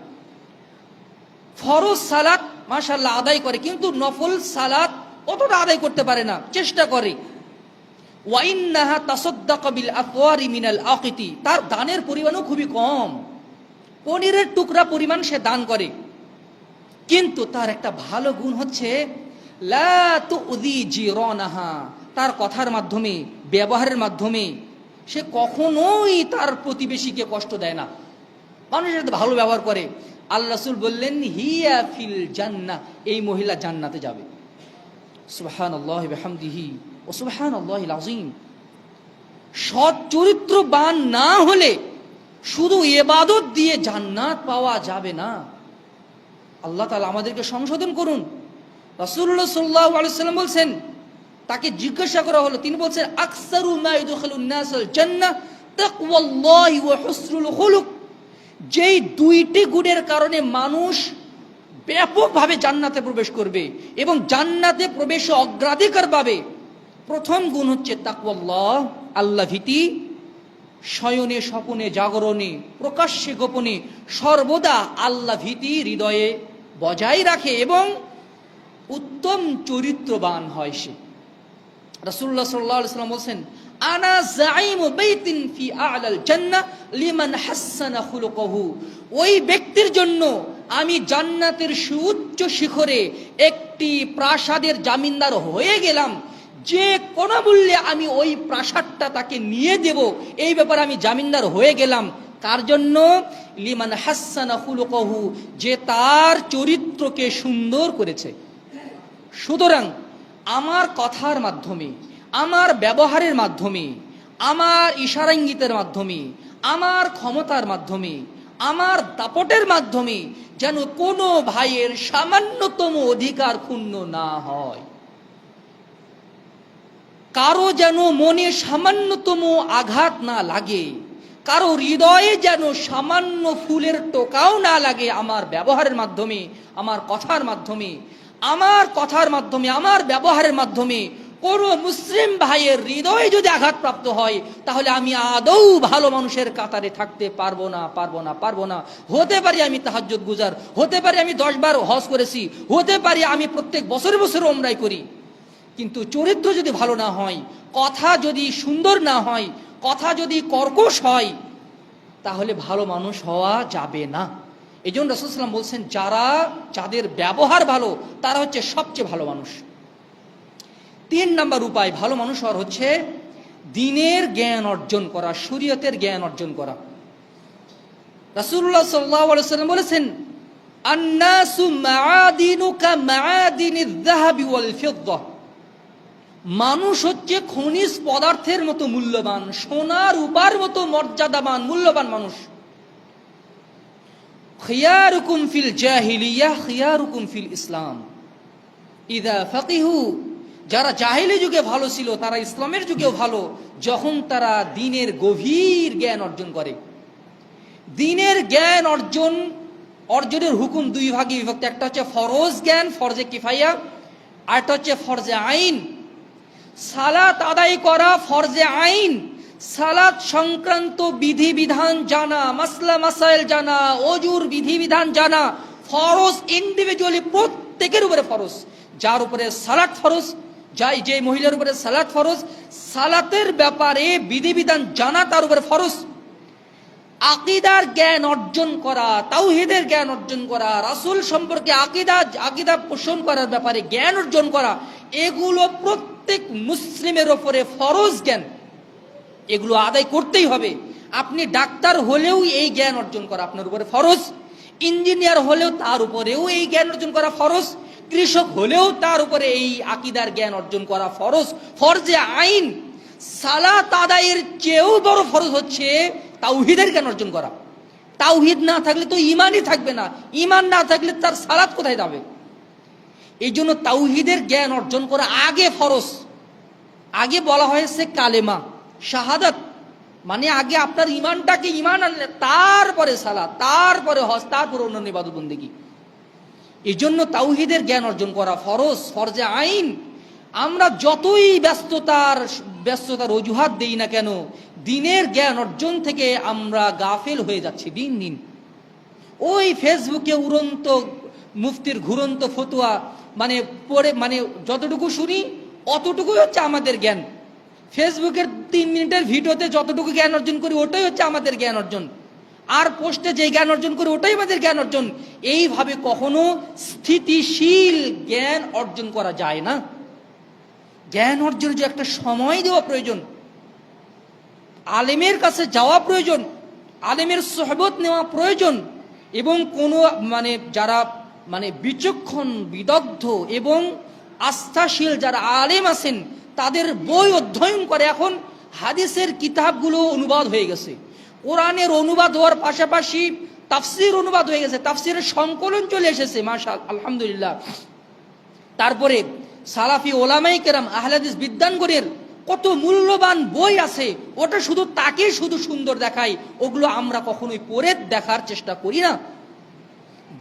Speaker 1: ফরজ সালাত মাশাআল্লাহ আদায় করে, কিন্তু নফল সালাত অতটা আদায় করতে পারে না, চেষ্টা করে। ওয়াইন্নাহা তাসাদ্দাকা বিল আফওয়ারি মিনাল আকিতি, তার দানের পরিমাণও খুবই কম, পনিরের টুকরা পরিমাণ সে দান করে। কিন্তু তার একটা ভালো গুণ হচ্ছে লা তুযি জিরানাহা, তার কথার মাধ্যমে, ব্যবহারের মাধ্যমে সে কখনোই তার প্রতিবেশীকে কষ্ট দেয় না, মানুষের সাথে ভালো ব্যবহার করে। আল্লাহ রাসূল বললেন, হিয়া ফিল জান্নাহ, এই মহিলা জান্নাতে যাবে। সুবহানাল্লাহি বিহামদিহি ও সুবহানাল্লাহিল আযীম। সৎ চরিত্রবান না হলে শুধু ইবাদত দিয়ে জান্নাত পাওয়া যাবে না। আল্লাহ তাআলা আমাদেরকে সংশোধন করুন। রাসূলুল্লাহ সাল্লাল্লাহু আলাইহি সাল্লাম বলছেন, তাকে জিজ্ঞাসা করা হলো, তিনি বলছেন আকসারু মা ইদখিলুন নাসাল জান্নাহ তাকওয়াল্লাহি ওয়া হুসনুল খুলুক। যেই দুইটি গুণের কারণে মানুষ ব্যাপকভাবে জান্নাতে প্রবেশ করবে এবং জান্নাতে প্রবেশে অগ্রাধিকার পাবে, প্রথম গুণ হচ্ছে তাকওয়াল্লাহ, আল্লাহ ভীতি। শয়নে স্বপনে জাগরণে প্রকাশ্যে গোপনে সর্বদা আল্লাহ ভীতি হৃদয়ে বজায় রাখে এবং উত্তম চরিত্রবান হয় সে। রাসূলুল্লাহ সাল্লাল্লাহু আলাইহি ওয়াসাল্লাম বলেন, আনা যাইমু বাইতিন ফি আ'লাল জান্নাহ লিমান হাসানা খুলুকুহু। ওই ব্যক্তির জন্য আমি জান্নাতের সুউচ্চ শিখরে একটি প্রাসাদের জামিনদার হয়ে গেলাম, যে কোনো মূল্যে আমি ওই প্রাসাদটা তাকে নিয়ে দেব, এই ব্যাপারে আমি জামিনদার হয়ে গেলাম। কার জন্য? লিমান হাসানা খুলুকুহু, যে তার চরিত্রকে সুন্দর করেছে। সুতরাং আমার কথার মাধ্যমে, আমার ব্যবহারের মাধ্যমে, আমার ইশারা ইঙ্গিতের মাধ্যমে, আমার ক্ষমতার মাধ্যমে, আমার দাপটের মাধ্যমে যেন কোনো ভাইয়ের সামান্যতম অধিকার ক্ষুণ্ণ না হয়, কারো যেন মনে সামান্যতম আঘাত না লাগে, কারো হৃদয়ে যেন সামান্য ফুলের টোকাও না লাগে। আমার ব্যবহারের মাধ্যমে, আমার কথার মাধ্যমে, আমার কথার মাধ্যমে, আমার ব্যবহারের মাধ্যমে কোনো মুসলিম ভাইয়ের হৃদয়ে যদি আঘাতপ্রাপ্ত হয়, তাহলে আমি আদৌ ভালো মানুষের কাতারে থাকতে পারবো না, পারবো না, পারবো না। হতে পারি আমি তাহাজ্জুদ গুজার, হতে পারি আমি 10 বার হজ করেছি, হতে পারি আমি প্রত্যেক বছরে বছরে ওমরাই করি, কিন্তু চরিত্র যদি ভালো না হয়, কথা যদি সুন্দর না হয়, কথা যদি কর্কশ হয়, তাহলে ভালো মানুষ হওয়া যাবে না। এই জন্য রাসূল সাল্লাল্লাহু আলাইহি ওয়াসাল্লাম বলছেন, যাদের ব্যবহার ভালো তারা হচ্ছে সবচেয়ে ভালো মানুষ। 3 নম্বর উপায় ভালো মানুষ হওয়ার হচ্ছে দ্বীনের জ্ঞান অর্জন করা, শরীয়তের জ্ঞান অর্জন করা। রাসূলুল্লাহ সাল্লাল্লাহু আলাইহি ওয়াসাল্লাম বলেছেন, আন-নাসু মাআদিনু কামাআদিনিয যাহাবি ওয়াল ফিদ্দাহ। মানুষ হচ্ছে খনিজ পদার্থের মতো মূল্যবান, সোনা রূপার মতো মর্যাদাবান মূল্যবান মানুষ। খিয়ারুকুম ফিল জাহিলিয়াহ খিয়ারুকুম ফিল ইসলাম ইযা ফাকিহু। যারা জাহেলি যুগে ভালো ছিল তারা ইসলামের যুগেও ভালো, যখন তারা দ্বীনের গভীর জ্ঞান অর্জন করে। দ্বীনের জ্ঞান অর্জনের হুকুম 2 ভাগে বিভক্ত। একটা হচ্ছে ফরজ জ্ঞান, ফরজে কিফায়া, আর একটা হচ্ছে ফরজে আইন। সালাত আদায় করা ফরজে আইন, সালাত সংক্রান্ত বিধিবিধান জানা, মাসলা মাসাইল জানা, ওজুর বিধিবিধান জানা ফরজ, ইন্ডিভিজুয়ালি প্রত্যেকের উপরে ফরজ। যার উপরে সালাত ফরজ, যে মহিলার উপরে সালাত ফরজ, সালাতের ব্যাপারে বিধিবিধান জানা তার উপরে ফরজ। আকীদার জ্ঞান অর্জন করা, তাওহীদের জ্ঞান অর্জন করা, রাসূল সম্পর্কে আকীদা পোষণ করার ব্যাপারে জ্ঞান অর্জন করা, এগুলো প্রত্যেক মুসলিমের উপরে ফরজ জ্ঞান, এগুলো আদায় করতেই হবে। আপনি ডাক্তার হলেও এই জ্ঞান অর্জন করা আপনার উপরে ফরজ, ইঞ্জিনিয়ার হলেও তার উপরেও এই জ্ঞান অর্জন করা ফরজ, কৃষক হলেও তার উপরে এই আকীদার জ্ঞান অর্জন করা ফরজ। ফরজে আইন, সালাত আদায়ের চেয়েও বড় ফরজ হচ্ছে তাওহীদের জ্ঞান অর্জন করা। তাওহীদ না থাকলে তো ঈমানই থাকবে না, ঈমান না থাকলে তার সালাত কোথায় যাবে? এই জন্য তাওহীদের জ্ঞান অর্জন করা আগে ফরজ। আগে বলা হয়েছে কালেমা শাহাদাত, মানে আগে আপনার ঈমানটাকে ঈমান আনলে তারপরে সালাত, তারপরে হজ, তারপরে অন্যান্য ইবাদত বন্দেগী। এই জন্য তাওহীদের জ্ঞান অর্জন করা ফরজ, ফরজে আইন। আমরা যতই ব্যস্ততার অজুহাত দেই না কেন, দ্বীনের জ্ঞান অর্জন থেকে আমরা গাফেল হয়ে যাচ্ছি দিন দিন। ওই ফেসবুকে উড়ন্ত মুফতির ঘুরন্ত ফতোয়া মানে যতটুকু শুনি অতটুকুই হচ্ছে আমাদের জ্ঞান। ফেসবুকের 3 মিনিটের ভিডিওতে যতটুকু জ্ঞান অর্জন করি ওটাই হচ্ছে আমাদের জ্ঞান অর্জন, আর পোস্টে যে জ্ঞান অর্জন করি ওটাই আমাদের জ্ঞান অর্জন। এইভাবে কখনো স্থিতিশীল জ্ঞান অর্জন করা যায় না। জ্ঞান অর্জনের যে একটা সময় দেওয়া প্রয়োজন, আলেমের কাছে যাওয়া প্রয়োজন, আলেমের সোহবত নেওয়া প্রয়োজন, এবং কোনো যারা বিচক্ষণ বিদগ্ধ এবং আস্থাশীল যারা আলেম আছেন তাদের বই অধ্যয়ন করে। এখন হাদিসের কিতাবগুলো অনুবাদ হয়ে গেছে, কোরআনের অনুবাদ হওয়ার পাশাপাশি তাফসির অনুবাদ হয়ে গেছে, তাফসিরের সংকলন চলে এসেছে, মাশাআল্লাহ, আলহামদুলিল্লাহ। তারপরে সালাফি ওলামাই কেরাম আহলে হাদিস বিদ্বানগণের কত মূল্যবান বই আছে, ওটা শুধু তাকে শুধু সুন্দর দেখায়, ওগুলো আমরা কখনোই পড়ে দেখার চেষ্টা করি না।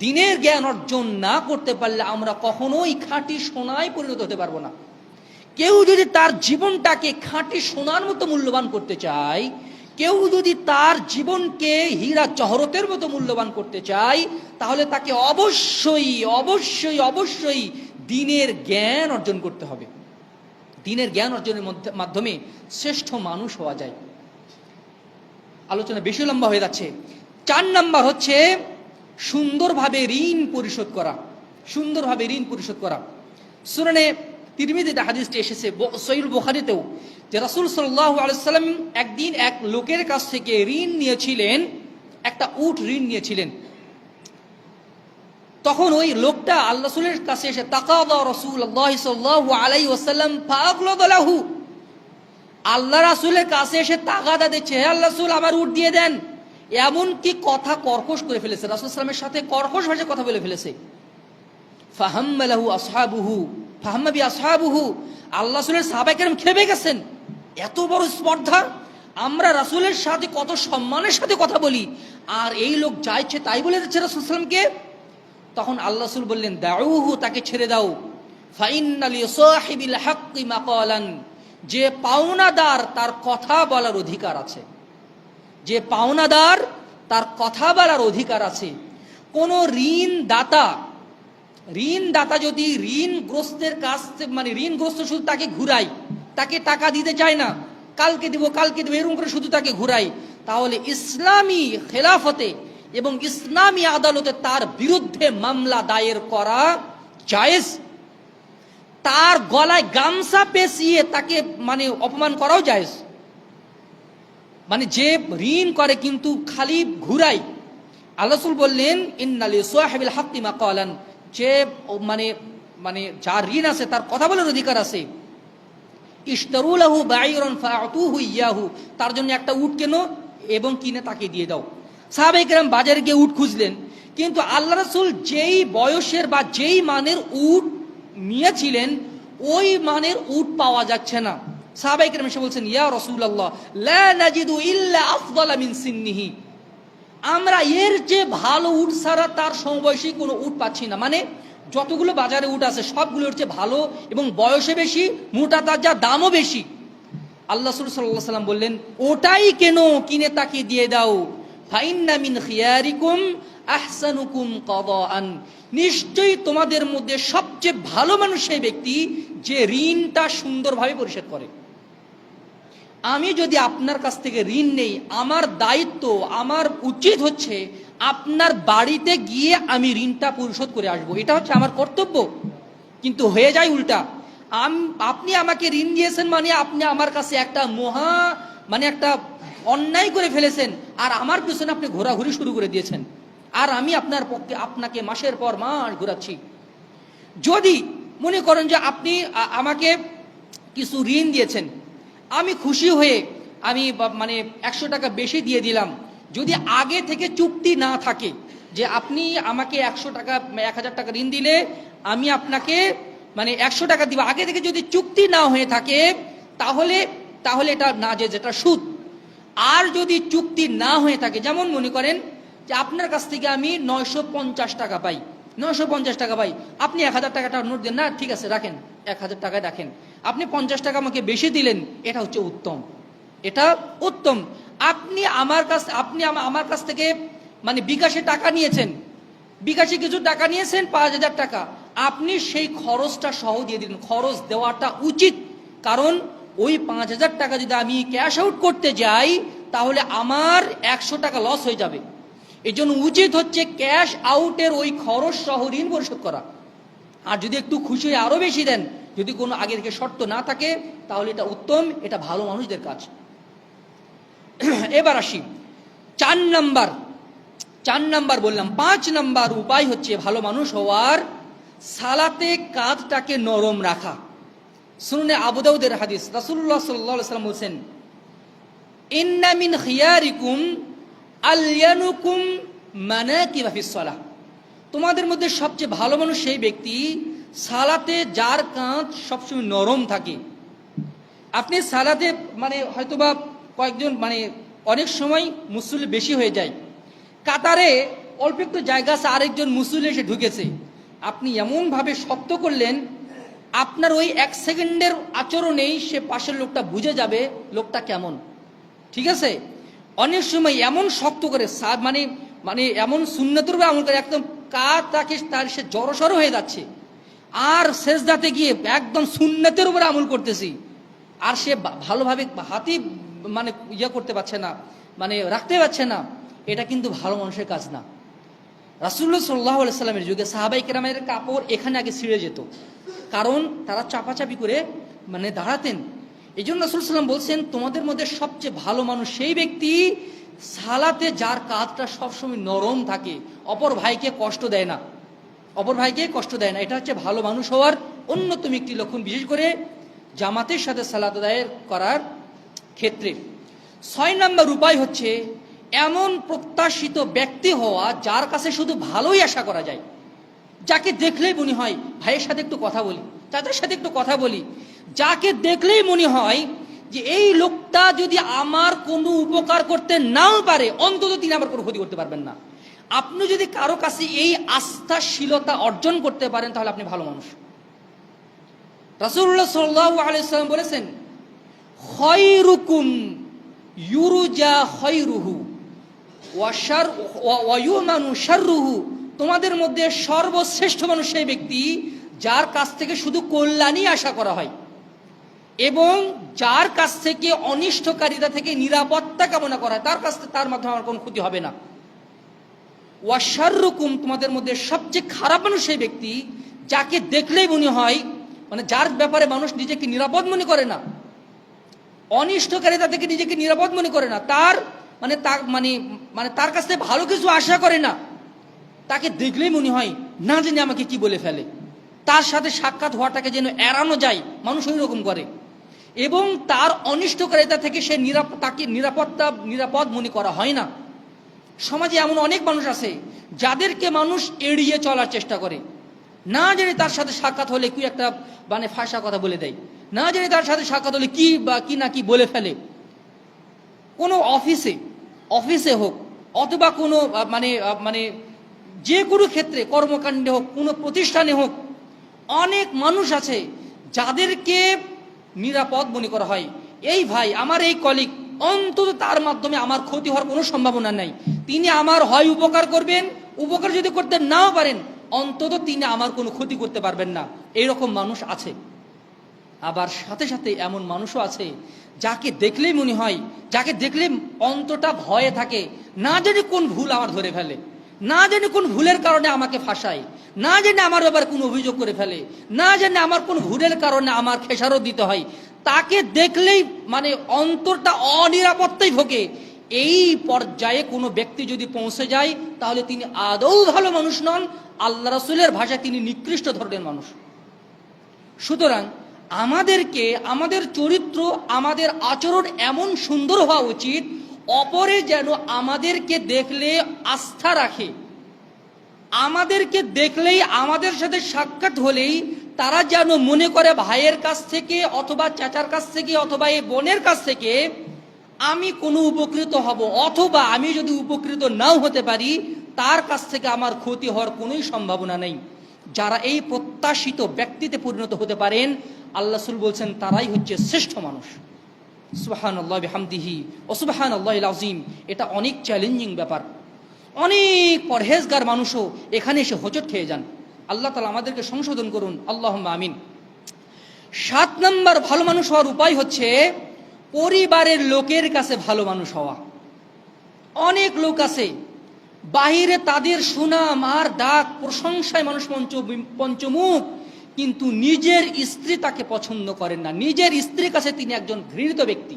Speaker 1: দিনের জ্ঞান অর্জন না করতে পারলে আমরা কখনোই খাঁটি সোনায় পরিণত হতে পারবো না। কেউ যদি তার জীবনটাকে খাঁটি সোনার মতো মূল্যবান করতে চায়, কেউ যদি তার জীবনকে হীরা জহরতের মতো মূল্যবান করতে চায়, তাহলে তাকে অবশ্যই অবশ্যই অবশ্যই দিনের জ্ঞান অর্জন করতে হবে। দিনের জ্ঞান অর্জনের মাধ্যমে শ্রেষ্ঠ মানুষ হওয়া যায়। আলোচনা বেশি লম্বা হয়ে যাচ্ছে। 4 নাম্বার হচ্ছে সুন্দরভাবে ঋণ পরিশোধ করা। সুন্দরভাবে ঋণ পরিশোধ করা। সুনানে তিরমিজিতে হাদিসটি এসেছে, সহিহ বুখারীতেও, যে রাসূল সাল্লাল্লাহু আলাইহি ওয়াসাল্লাম একদিন এক লোকের কাছ থেকে ঋণ নিয়েছিলেন, একটা উট ঋণ নিয়েছিলেন। তখন ওই লোকটা আল্লাহ রাসূলের কাছে এসে তাকাদা রাসূলুল্লাহ সাল্লাল্লাহু আলাইহি ওয়াসাল্লাম ফাগলাদা লাহু, আল্লাহ রাসূলের কাছে এসে তাগাদা দিচ্ছে, হে আল্লাহ রাসূল আমার উট দিয়ে দেন। এমন কি কথা কর্কশ করে ফেলেছে, রাসূল সাল্লাল্লাহু আলাইহি ওয়াসাল্লামের সাথে কর্কশ ভাষায় কথা বলে ফেলেছে। ফাহাম্মা লাহু আসহাবুহু ফাহাম্মা বি আসহাবুহু, আল্লাহ রাসূলের সাহাবায়ে কেরাম খেপে গেছেন। এত বড় স্পর্ধা, আমরা রাসূলের সাথে কত সম্মানের সাথে কথা বলি, আর এই লোক যা ইচ্ছে তাই বলে যাচ্ছে রাসূল সাল্লাল্লাহু আলাইহি ওয়াসাল্লামকে। তখন আল্লাহ রাসূল বললেন, দাউহু, তাকে ছেড়ে দাও। ফাইন্না লিসাহিবিল হাক্কি মাকালান, যে পাওনাদার তার কথা বলার অধিকার আছে। যে পাওনাদার তার কথা বলার অধিকার আছে। কোন ঋণদাতা যদি ঋণগ্রস্তের কাছ মানে ঋণগ্রস্ত শুধু তাকে ঘুরাই, তাকে টাকা দিতে চায় না, কালকে দিব এরকম করে শুধু তাকে ঘুরাই, তাহলে ইসলামী খেলাফতে এবং ইসলামী আদালতে তার বিরুদ্ধে মামলা দায়ের করা জায়েজ। তার গলায় গামছা পেঁচিয়ে তাকে মানে অপমান করাও জায়েজ। মানে যে ঋণ করে কিন্তু খালি ঘুরাই, আল্লাহ রাসূল বললেন ইন্না লিসাহিবিল হাক্কি মাকালান, যে মানে যার ঋণ আছে তার কথা বলার অধিকার আছে। ইশতারু লাহু বাঈরান ফাআতুহু ইয়াহু, তার জন্য একটা উট কেনো এবং কিনে তাকে দিয়ে দাও। সাহাবায়ে কেরাম বাজারে গিয়ে উট খুঁজলেন, কিন্তু আল্লাহ রাসূল যেই বয়সের বা যেই মানের উট নিয়েছিলেন ওই মানের উট পাওয়া যাচ্ছে না। সাহাবায়ে কেরাম এসে বলছেন, ইয়া রাসূলুল্লাহ লা নাজিদু ইল্লা আফদালা মিন সিন্নিহি, আমরা এর যে ভালো উট ছাড়া তার সমবয়সী কোনো উট পাচ্ছি না। মানে যতগুলো বাজারে উট আছে সবগুলোর চেয়ে ভালো এবং বয়সে বেশি, মোটা তাজা, দামও বেশি। আল্লাহ রাসূল সাল্লাল্লাহু আলাইহি ওয়াসাল্লাম বললেন, ওটাই কেন, কিনে তাকে দিয়ে দাও। ফাইন্না মিন খিয়ারিকুম আহসানুকুম কাদাআন, নিশ্চয়ই তোমাদের মধ্যে সবচেয়ে ভালো মানুষ সেই ব্যক্তি যে ঋণটা সুন্দরভাবে পরিশোধ করে। আমি যদি আপনার কাছ থেকে ঋণ নেই, আমার দায়িত্ব, আমার উচিত হচ্ছে আপনার বাড়িতে গিয়ে আমি ঋণটা পরিশোধ করে আসবো, এটা হচ্ছে আমার কর্তব্য। কিন্তু হয়ে যায় উল্টা, আপনি আমাকে ঋণ দিয়েছেন মানে আপনি আমার কাছে একটা একটা অন্যায় করে ফেলেছেন, আর আমার পিছনে আপনি ঘোরাঘুরি শুরু করে দিয়েছেন, আর আমি আপনাকে মাসের পর মাস ঘোরাচ্ছি। যদি মনে করেন যে আপনি আমাকে কিছু ঋণ দিয়েছেন, আমি খুশি হয়ে আমি 100 টাকা বেশি দিয়ে দিলাম, যদি আগে থেকে চুক্তি না থাকে যে আপনি আমাকে 100 টাকা 1000 টাকা ঋণ দিলে আমি আপনাকে 100 টাকা দিব, আগে থেকে যদি চুক্তি না হয়ে থাকে তাহলে এটা না, যেটা সুদ। আর যদি চুক্তি না হয়ে থাকে, যেমন মনে করেন যে আপনার কাছ থেকে আমি 950 টাকা পাই, 950 টাকা পাই, আপনি 1000 টাকাটা নোট দেন, না ঠিক আছে রাখেন, 1000 টাকায় রাখেন, আপনি 50 টাকা আমাকে বেশি দিলেন, এটা হচ্ছে উত্তম, এটা উত্তম। আপনি আমার কাছ থেকে বিকাশে টাকা নিয়েছেন, বিকাশে কিছু টাকা নিয়েছেন 5000 টাকা, আপনি সেই খরচটা সহ দিয়ে দিলেন। খরচ দেওয়াটা উচিত, কারণ ওই 5000 টাকা যদি আমি ক্যাশ আউট করতে যাই তাহলে আমার 100 টাকা লস হয়ে যাবে। এই জন্য উচিত হচ্ছে ক্যাশ আউটের ওই খরচ সহ ঋণ পরিশোধ করা। আর যদি একটু খুশি হয়ে আরো বেশি দেন, যদি কোনো আগে থেকে শর্ত না থাকে, তাহলে এটা উত্তম, এটা ভালো মানুষদের কাজ। এবার আসি 4 নাম্বার বললাম। 5 নাম্বার উপায় হচ্ছে ভালো মানুষ হওয়ার, সালাতে কাঁধটাকে নরম রাখা। সুনানে আবু দাউদের হাদিস, রাসূলুল্লাহ সাল্লাল্লাহু আলাইহি ওয়াসাল্লাম বলেন, ইন্না মিন খিয়ারিকুম আলিয়ানুকুম মানাকিবা ফিস সালাহ, তোমাদের মধ্যে সবচেয়ে ভালো মানুষ সেই ব্যক্তি সালাতে যার কাঁধ সবসময় নরম থাকে। আপনি সালাতে মানে হয়তোবা কয়েকজন মানে অনেক সময় মুসল্লি বেশি হয়ে যায়, কাতারে অল্প একটু জায়গা আছে, আরেকজন মুসল্লি এসে ঢুকেছে, আপনি এমনভাবে শক্ত করলেন, আপনার ওই 1 সেকেন্ডের আচরণেই সে পাশের লোকটা বুঝে যাবে লোকটা কেমন। ঠিক আছে, অনেক সময় এমন শক্ত করে মানে মানে এমন সুন্নতের উপর আমল করে একদম তাকে তার সে জড়সড় হয়ে যাচ্ছে, আর সেজদাতে গিয়ে একদম সুন্নতের উপর আমল করতেছি, আর সে ভালোভাবে হাতি মানে করতে পারছে না, মানে রাখতে পারছে না। এটা কিন্তু ভালো মানুষের কাজ না। রাসূলুল্লাহ সাল্লাল্লাহু আলাইহি সাল্লামের যুগে সাহাবায়ে কেরামের কাপড় এখানে আগে ছিঁড়ে যেত, কারণ তারা চাপাচাপি করে মানে দাঁড়াতেন। এই জন্য রাসূল সাল্লাম বলছেন, তোমাদের মধ্যে সবচেয়ে ভালো মানুষ সেই ব্যক্তি সালাতে যার কাঁধটা সবসময় নরম থাকে, অপর ভাইকে কষ্ট দেয় না, অপর ভাইকে কষ্ট দেয় না। এটা হচ্ছে ভালো মানুষ হওয়ার অন্যতম একটি লক্ষণ, বিশেষ করে জামাতের সাথে সালাত আদায় করার ক্ষেত্রে। 6 নম্বর উপায় হচ্ছে এমন প্রত্যাশিত ব্যক্তি হওয়া যার কাছে শুধু ভালোই আশা করা যায়, যাকে দেখলেই মনে হয় ভাইয়ের সাথে একটু কথা বলি, চাচার সাথে একটু কথা বলি, যাকে দেখলেই মনে হয় যে এই লোকটা যদি আমার কোনো উপকার করতে নাও পারে অন্তত তিনি আমার কোনো ক্ষতি করতে পারবেন না। আপনি যদি কারো কাছে এই আস্থাশীলতা অর্জন করতে পারেন তাহলে আপনি ভালো মানুষ। রাসূলুল্লাহ সাল্লাল্লাহু আলাইহি ওয়াসাল্লাম বলেছেন, খায়রুকুম ইউরজা খায়রুহু ওয়া ইউমানু শাররুহু, তোমাদের মধ্যে সর্বশ্রেষ্ঠ মানুষ সেই ব্যক্তি যার কাছ থেকে শুধু কল্যাণই আশা করা হয় এবং যার কাছ থেকে অনিষ্টকারিতা থেকে নিরাপত্তা কামনা করা হয়, তার কাছ থেকে তার মাধ্যমে আমার কোনো ক্ষতি হবে না। ওয়া শাররুকুম, তোমাদের মধ্যে সবচেয়ে খারাপ মানুষ সেই ব্যক্তি যাকে দেখলেই মনে হয় মানে যার ব্যাপারে মানুষ নিজেকে নিরাপদ মনে করে না, অনিষ্টকারিতা থেকে নিজেকে নিরাপদ মনে করে না, তার মানে তার মানে তার কাছ থেকে ভালো কিছু আশা করে না, তাকে দেখলেই মনে হয় না জানি আমাকে কি বলে ফেলে, তার সাথে সাক্ষাৎ হওয়াটাকে যেন এড়ানো যায়, মানুষ ওই রকম করে, এবং তার অনিষ্টকারিতা থেকে সে তাকে নিরাপদ মনে করা হয় না। সমাজে এমন অনেক মানুষ আছে যাদেরকে মানুষ এড়িয়ে চলার চেষ্টা করে, না জানি তার সাথে সাক্ষাৎ হলে কি একটা মানে ফাঁসা কথা বলে দেয়, না জানি তার সাথে সাক্ষাৎ হলে কি বা কি না কি বলে ফেলে। কোনো অফিসে হোক অথবা কোনো মানে মানে যে কোনো ক্ষেত্রে কর্মকাণ্ডে হোক, কোনো প্রতিষ্ঠানে হোক, অনেক মানুষ আছে যাদেরকে নিরাপদ মনে করা হয়, এই ভাই আমার এই কলিগ, অন্তত তার মাধ্যমে আমার ক্ষতি হওয়ার কোনো সম্ভাবনা নাই, তিনি আমার হয় উপকার করবেন, উপকার যদি করতে নাও পারেন অন্তত তিনি আমার কোনো ক্ষতি করতে পারবেন না, এইরকম মানুষ আছে। আবার সাথে সাথে এমন মানুষও আছে যাকে দেখলেই মনে হয়, যাকে দেখলে অন্তরটা ভয়ে থাকে, না জানি কোন ভুল আমার ধরে ফেলে, না জানি কোন ভুলের কারণে আমাকে ফাঁসায়, না জানি আমার ব্যাপারে কোনো অভিযোগ করে ফেলে, না জানি আমার কোন ভুলের কারণে আমার খেসারত দিতে হয়, তাকে দেখলেই মানে অন্তরটা অনিরাপত্তায় ভোগে। এই পর্যায়ে কোনো ব্যক্তি যদি পৌঁছে যায় তাহলে তিনি আদৌ ভালো মানুষ নন, আল্লাহ রাসূলের ভাষায় তিনি নিকৃষ্ট ধরনের মানুষ। সুতরাং আমাদেরকে আমাদের চরিত্র, আমাদের আচরণ এমন সুন্দর হওয়া উচিত অপরে যেন আমাদেরকে দেখলে আস্থা রাখে, আমাদেরকে দেখলেই আমাদের সাথে সাক্ষাৎ হলেই তারা যেন মনে করে ভাইয়ের কাছ থেকে অথবা চাচার কাছ থেকে অথবা এই বোনের কাছ থেকে আমি কোনো উপকৃত হব, অথবা আমি যদি উপকৃত নাও হতে পারি তার কাছ থেকে আমার ক্ষতি হওয়ার কোনোই সম্ভাবনা নেই। যারা এই প্রত্যাশিত ব্যক্তিতে পরিণত হতে পারেন আল্লাহ রাসূল বলছেন তারাই হচ্ছে শ্রেষ্ঠ মানুষ। সুবহানাল্লাহি ওয়া বিহামদিহি ওয়া সুবহানাল্লাহিল আযীম। এটা অনেক চ্যালেঞ্জিং ব্যাপার, অনেক পরহেজগার মানুষও এখানে এসে হোঁচট খেয়ে যান। আল্লাহ তাআলা আমাদেরকে সংশোধন করুন, আল্লাহুম্মা আমিন। 7 নম্বর ভালো মানুষ হওয়ার উপায় হচ্ছে পরিবারের লোকের কাছে ভালো মানুষ হওয়া। অনেক লোক আছে বাহিরে তাদের সুনাম আর ডাক প্রশংসায় মানুষ পঞ্চমুখ, কিন্তু নিজের স্ত্রী তাকে পছন্দ করেন না, নিজের স্ত্রীর কাছে তিনি একজন ঘৃণিত ব্যক্তি,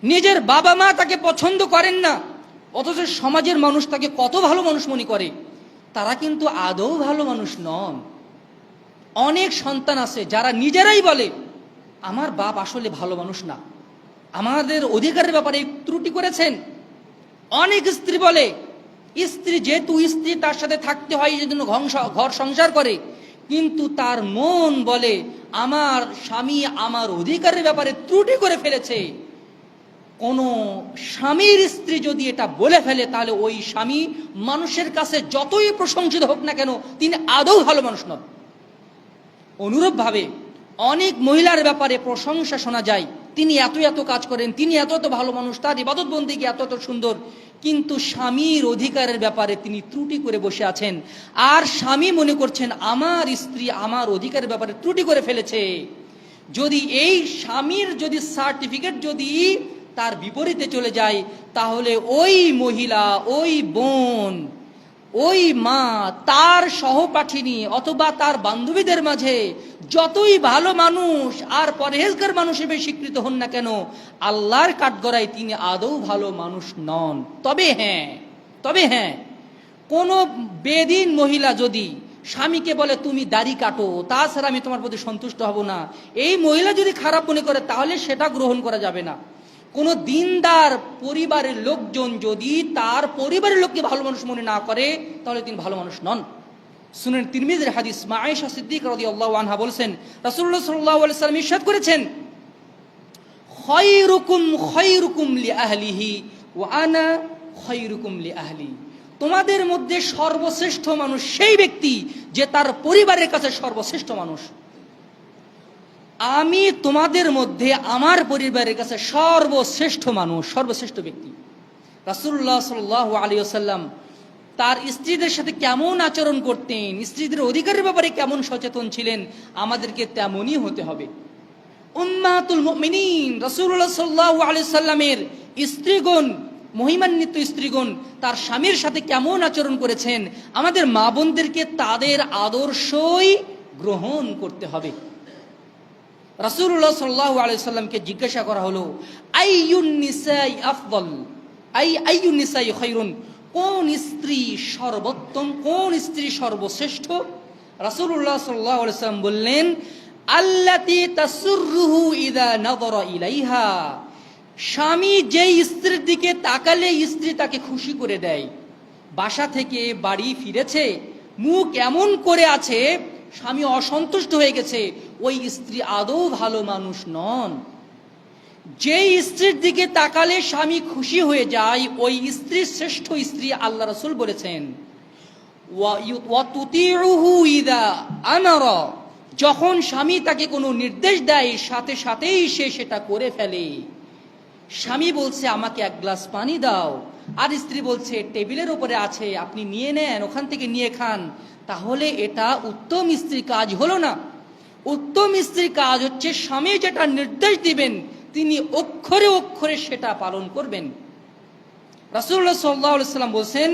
Speaker 1: নিজের বাবা মা তাকে পছন্দ করেন না, অথচ সমাজের মানুষ তাকে কত ভালো মানুষ মনে করে, তারা কিন্তু আদৌ ভালো মানুষ নন। অনেক সন্তান আছে যারা নিজেরাই বলে আমার বাপ আসলে ভালো মানুষ না, আমাদের অধিকারের ব্যাপারে ত্রুটি করেছেন। অনেক স্ত্রী বলে, স্ত্রী যেহেতু স্ত্রী তার সাথে থাকতে হয়, এই জন্য ঘর সংসার করে, কিন্তু তার মন বলে আমার স্বামী আমার অধিকারের ব্যাপারে ত্রুটি করে ফেলেছে। কোনো স্বামীর স্ত্রী যদি এটা বলে ফেলে, তাহলে ওই স্বামী মানুষের কাছে যতই প্রশংসিত হোক না কেন, তিনি আদৌ ভালো মানুষ নন। অনুরূপভাবে অনেক মহিলার ব্যাপারে প্রশংসা শোনা যায়, তিনি এত এত কাজ করেন, তিনি এত এত ভালো মানুষ, তার ইবাদত বন্দেগী এত এত সুন্দর, কিন্তু স্বামীর অধিকারের ব্যাপারে তিনি ত্রুটি করে বসে আছেন। আর স্বামী মনে করছেন আমার স্ত্রী আমার অধিকারের ব্যাপারে ত্রুটি করে ফেলেছে। যদি এই স্বামীর যদি সার্টিফিকেট যদি তার বিপরীতে চলে যায়, তাহলে ওই মহিলা, ওই বোন, ওই মা তার সহপাঠিনী অথবা তার বান্ধবীদের মাঝে যতই ভালো মানুষ আর পরহেজগার মানুষ হিসেবে স্বীকৃত হন না কেন, আল্লাহর কাঠগড়ায় তিনি আদৌ ভালো মানুষ নন। তবে হ্যাঁ, কোন বেদিন মহিলা যদি স্বামীকে বলে তুমি দাড়ি কাটো, তাছাড়া আমি তোমার প্রতি সন্তুষ্ট হব না, এই মহিলা যদি খারাপ মনে করে, তাহলে সেটা গ্রহণ করা যাবে না। কোন দিনদার পরিবারের লোকজন যদি তার পরিবারের লোককে ভালো মানুষ মনে না করে, তাহলে তিনি ভালো মানুষ নন। সুনান তিরমিজির হাদিস, মা আয়েশা সিদ্দিক রাদিয়াল্লাহু আনহা বলেছেন, রাসূলুল্লাহ সাল্লাল্লাহু আলাইহি ওয়াসাল্লাম ইরশাদ করেছেন, খায়রুকুম লিআহলিহি ওয়া আনা খায়রুকুম লিআহলি। তোমাদের মধ্যে সর্বশ্রেষ্ঠ মানুষ সেই ব্যক্তি যে তার পরিবারের কাছে সর্বশ্রেষ্ঠ মানুষ। আমি তোমাদের মধ্যে আমার পরিবারের কাছে সর্বশ্রেষ্ঠ মানুষ, সর্বশ্রেষ্ঠ ব্যক্তি। রাসূলুল্লাহ সাল্লাল্লাহু আলাইহি ওয়াসাল্লাম তার স্ত্রীদের সাথে কেমন আচরণ করতেন, স্ত্রীদের অধিকারের ব্যাপারে কেমন সচেতন ছিলেন, আমাদেরকে তেমনই হতে হবে। উম্মাতুল মুমিনিন রাসূলুল্লাহ সাল্লাল্লাহু আলাইহি ওয়াসাল্লামের স্ত্রীগণ, মহিমান্বিত স্ত্রীগণ তার স্বামীর সাথে কেমন আচরণ করেছেন, আমাদের মা বোনদেরকে তাদের আদর্শই গ্রহণ করতে হবে। রাসূলুল্লাহ সাল্লাল্লাহু আলাইহি ওয়াসাল্লামকে জিজ্ঞাসা করা হলো, আইয়ুন নিসাই আফদল, আইয়ুন নিসাই খায়রুন, কোন স্ত্রী সর্বোত্তম, কোন স্ত্রী সর্বশ্রেষ্ঠ? রাসূলুল্লাহ সাল্লাল্লাহু আলাইহি ওয়াসাল্লাম বললেন, আল্লাতী তাসুররুহু ইযা নাযারা ইলাইহা, স্বামী যেই স্ত্রীর দিকে তাকালে স্ত্রী তাকে খুশি করে দেয়। বাসা থেকে বাড়ি ফিরেছে, মুখ এমন করে আছে, স্বামী অসন্তুষ্ট হয়ে গেছে, ওই স্ত্রী আদৌ ভালো মানুষ নন। যেই স্ত্রীর দিকে তাকালে স্বামী খুশি হয়ে যায়, ওই স্ত্রী শ্রেষ্ঠ স্ত্রী। আল্লাহ রাসূল বলেছেন, ওয়া তুতিউহু ইযা আমারা, যখন স্বামী তাকে কোনো নির্দেশ দেয় সাথে সাথেই সে সেটা করে ফেলে। স্বামী বলছে আমাকে এক গ্লাস পানি দাও, আর স্ত্রী বলছে টেবিলের উপরে আছে, আপনি নিয়ে নেন, ওখান থেকে নিয়ে খান, তাহলে এটা উত্তম স্ত্রীর কাজ হলো না। উত্তম স্ত্রীর কাজ হচ্ছে স্বামী যেটা নির্দেশ দিবেন তিনি অক্ষরে অক্ষরে সেটা পালন করবেন। রাসূলুল্লাহ সাল্লাল্লাহু আলাইহি ওয়াসাল্লাম বলেন,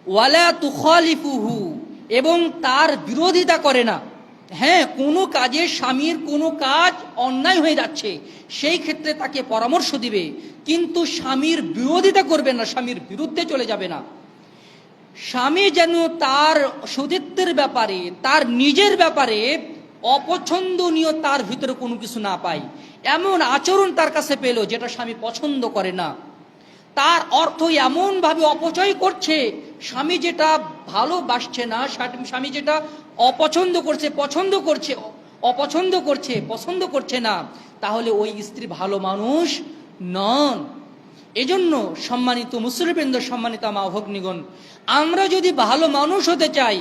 Speaker 1: ওয়ালা তুখালিফুহু, এবং তার বিরোধিতা করে না। হ্যাঁ, কোনো কাজে স্বামীর কোনো কাজ অন্যায় হয়ে যাচ্ছে, সেই ক্ষেত্রে তাকে পরামর্শ দিবে, কিন্তু স্বামীর বিরোধিতা করবে না, স্বামীর বিরুদ্ধে চলে যাবে না। স্বামী যেন তার সতীত্বের ব্যাপারে, তার নিজের ব্যাপারে অপছন্দনীয় তার ভিতরে কোনো কিছু না পায়, এমন আচরণ তার কাছে পেল যেটা স্বামী পছন্দ করে না। তার অর্থ এমনভাবে অপচয় করছে, স্বামী যেটা ভালোবাসছে না, স্বামী যেটা অপছন্দ করছে, পছন্দ করছে না, তাহলে ওই স্ত্রী ভালো মানুষ নন। এজন্য সম্মানিত মুসলিমবৃন্দ, সম্মানিত মা ভগ্নীগণ, আমরা যদি ভালো মানুষ হতে চাই,